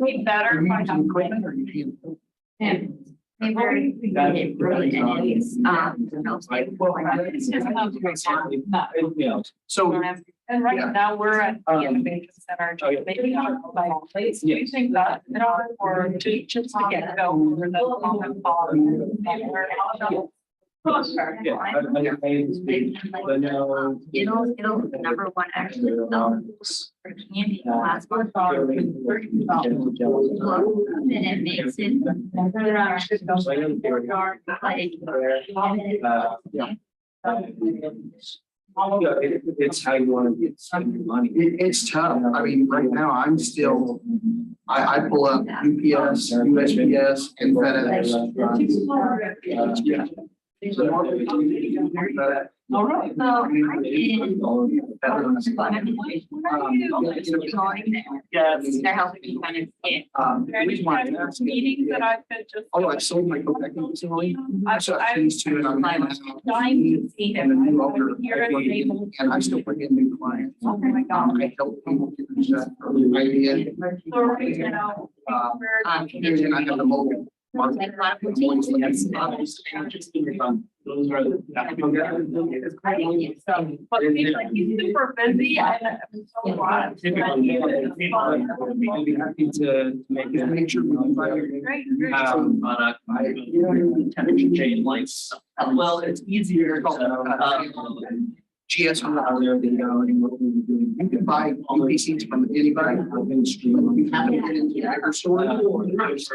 Be better. Equipment or you can. And they very, really, and it's, It's just how. So. And right now, we're at the innovation center, just maybe on my place. Do you think that, you know, or to just to get go for the common cause? It'll number one actually for candy last month. And it makes it. It's how you want to spend your money. It's tough. I mean, right now, I'm still, I pull up UPS, USPS and FedEx. All right. So I'm Yes. They're helping me kind of get. The reason why I'm asking Meetings that is, I could just. oh, I sold my co-packing facility. So I used to, and I'm Like, now. dying to see And the him. new owner, Here at the table. and I still bring in new clients. Oh my God. I help people get that early idea. So right now. And I have the mobile. Like a lot of routines. Those are the. But he's like, he's super busy. I'm so glad. I'll be happy to make sure we can find your. Great, great. Product, temperature change lights. Well, it's easier to, GS on there, they go and what we were doing. You can buy UPCs from anybody. You have to get into the bigger store. That's why I was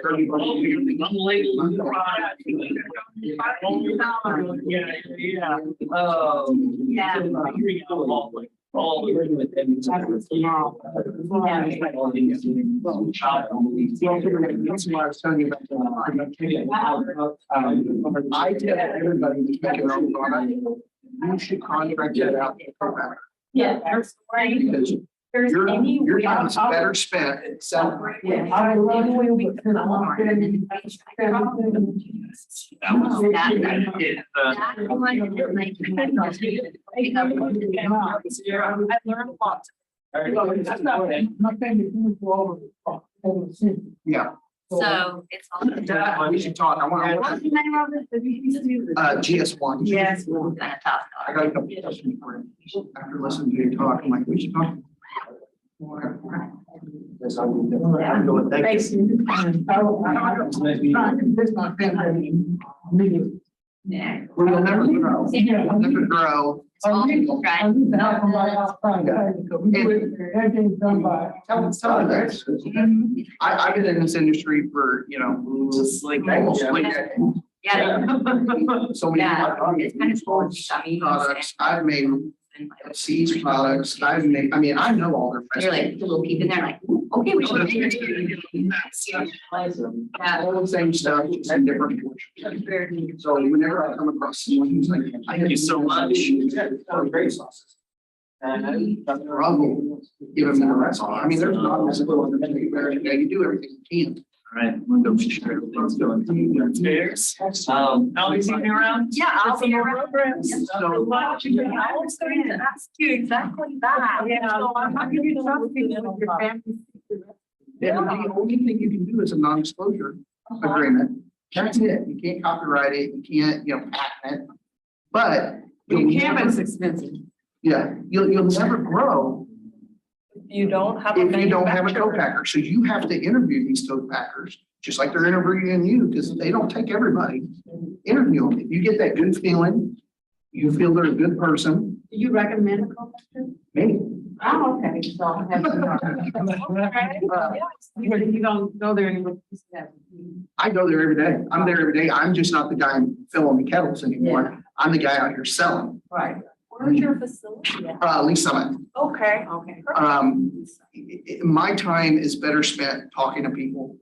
telling you about I tell everybody to make their own product. You should contract that out to the co-packer. Yeah, there's right. Because There's any. your way- time is better spent selling. Yeah. I love when we That was. It, I learned a lot. Yeah. So it's all. We should talk. I want, GS1. Yes. Kind of tough. I got a couple of questions for you. After listening to your talk, I'm like, we should talk. Yes, I will. I'm going, thank you. Yeah. We'll never grow. We'll never grow. Right. Tell me this. I've been in this industry for, just like. almost like Yeah. so many. Yeah. It's kind of cool. I mean, Products, I've made seeds products, I've made, I mean, I know all their. You're like, a little peep in there, like, okay, we should. Yeah. All the same stuff, just in different portions. So whenever I come across someone who's like. Thank you so much. Great sauces. And struggle, give them more rest. I mean, there's not as little on the menu there, you do everything you can. All right, we'll go sure everything's going downstairs. I'll be seeing you around. Yeah, I'll be around. So- I was going to ask you exactly that. Yeah. So I'm not giving you something with your family. Yeah, the only thing you can do is a non-disclosure agreement. That's it. You can't copyright it, you can't, patent it. But. You can, but it's expensive. Yeah, you'll never grow You don't have. if you don't have a co-packer. So you have to interview these co-packers, just like they're interviewing you, because they don't take everybody. Interview them. If you get that good feeling, you feel they're a good person, Do you recommend a co-packer? maybe. Oh, okay. So I have you don't go there anymore. I go there every day. I'm there every day. I'm just not the guy filling the kettles anymore. I'm the guy out here selling. Right. Where's your facility at? Lee Summit. Okay. Okay. My time is better spent talking to people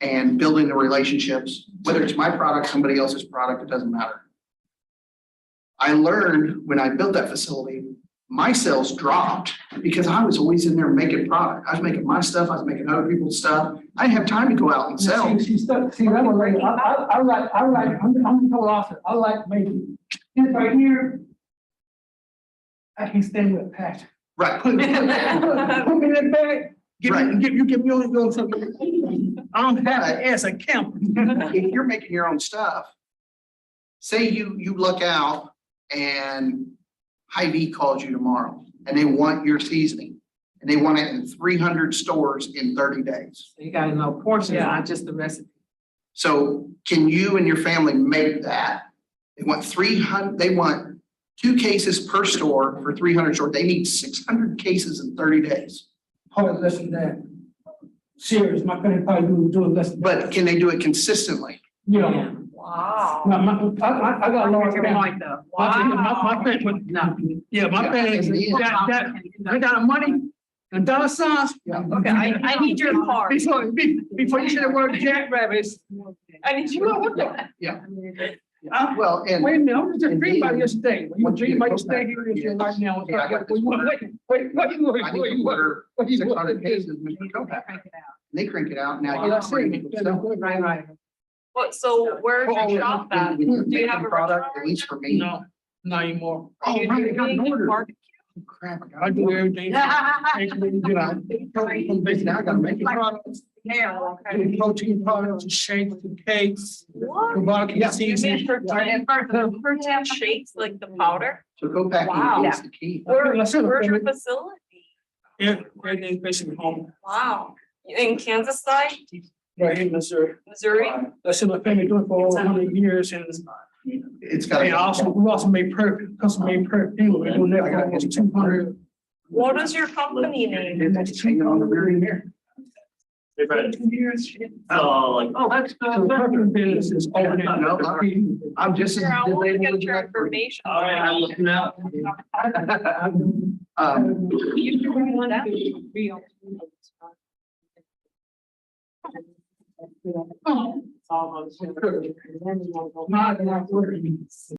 and building the relationships, whether it's my product, somebody else's product, it doesn't matter. I learned when I built that facility, my sales dropped because I was always in there making product. I was making my stuff, I was making other people's stuff. I didn't have time to go out and sell. See, that was like, I'm told often, I like making, this right here. I can stand with Pat. Right. Put me in that bag, give me all something. I don't have to ask a camp. If you're making your own stuff, say you look out and Hy-Vee calls you tomorrow and they want your seasoning and they want it in 300 stores in 30 days. You gotta know portions, Yeah. not just the recipe. So can you and your family make that? They want 300, they want 2 cases per store for 300 stores. They need 600 cases in 30 days. Probably less than that. Serious, my family probably do it less than that. But can they do it consistently? Yeah. Wow. I got a large Good family. point, though. My family, No. yeah, my family, I got money and dollar signs. Yeah. Okay, I need your card. Before you say the word jackrabbits, I need you to look at that. Yeah. Well, and. Wait a minute, I'm just dreaming about this thing. When you dream about this thing, here it is right now. Yeah, I got this one. Wait, I need to order 600 cases of Mr. Copac. And they crank it out now. Oh, that's it. Right. What, so where's your shop at? Do you have a Product, restaurant? at least for me. No, not anymore. Oh, right, I got an order. Barbecue? Crap, I got I an do order. everything. Now I gotta make it. Products, Yeah, okay. do protein products, shakes, and cakes, What? barbecue Yeah. You seasoning. mean protein shakes, like the powder? So Copac Wow. is the key. Where's your facility? Yeah, everything's basically home, Wow, in Kansas side, right here in Missouri. Missouri? That's in my family doing for over 100 years and It's got. we also made custom made perfume. We're doing that for almost 200. What is your company name? It's hanging on the rear here. They've had 2 years. Oh, like, Oh, that's the perfume business is over there. No, I'm just. Here, I want to get your information. all right, I'm looking out. You can bring one down. Not working.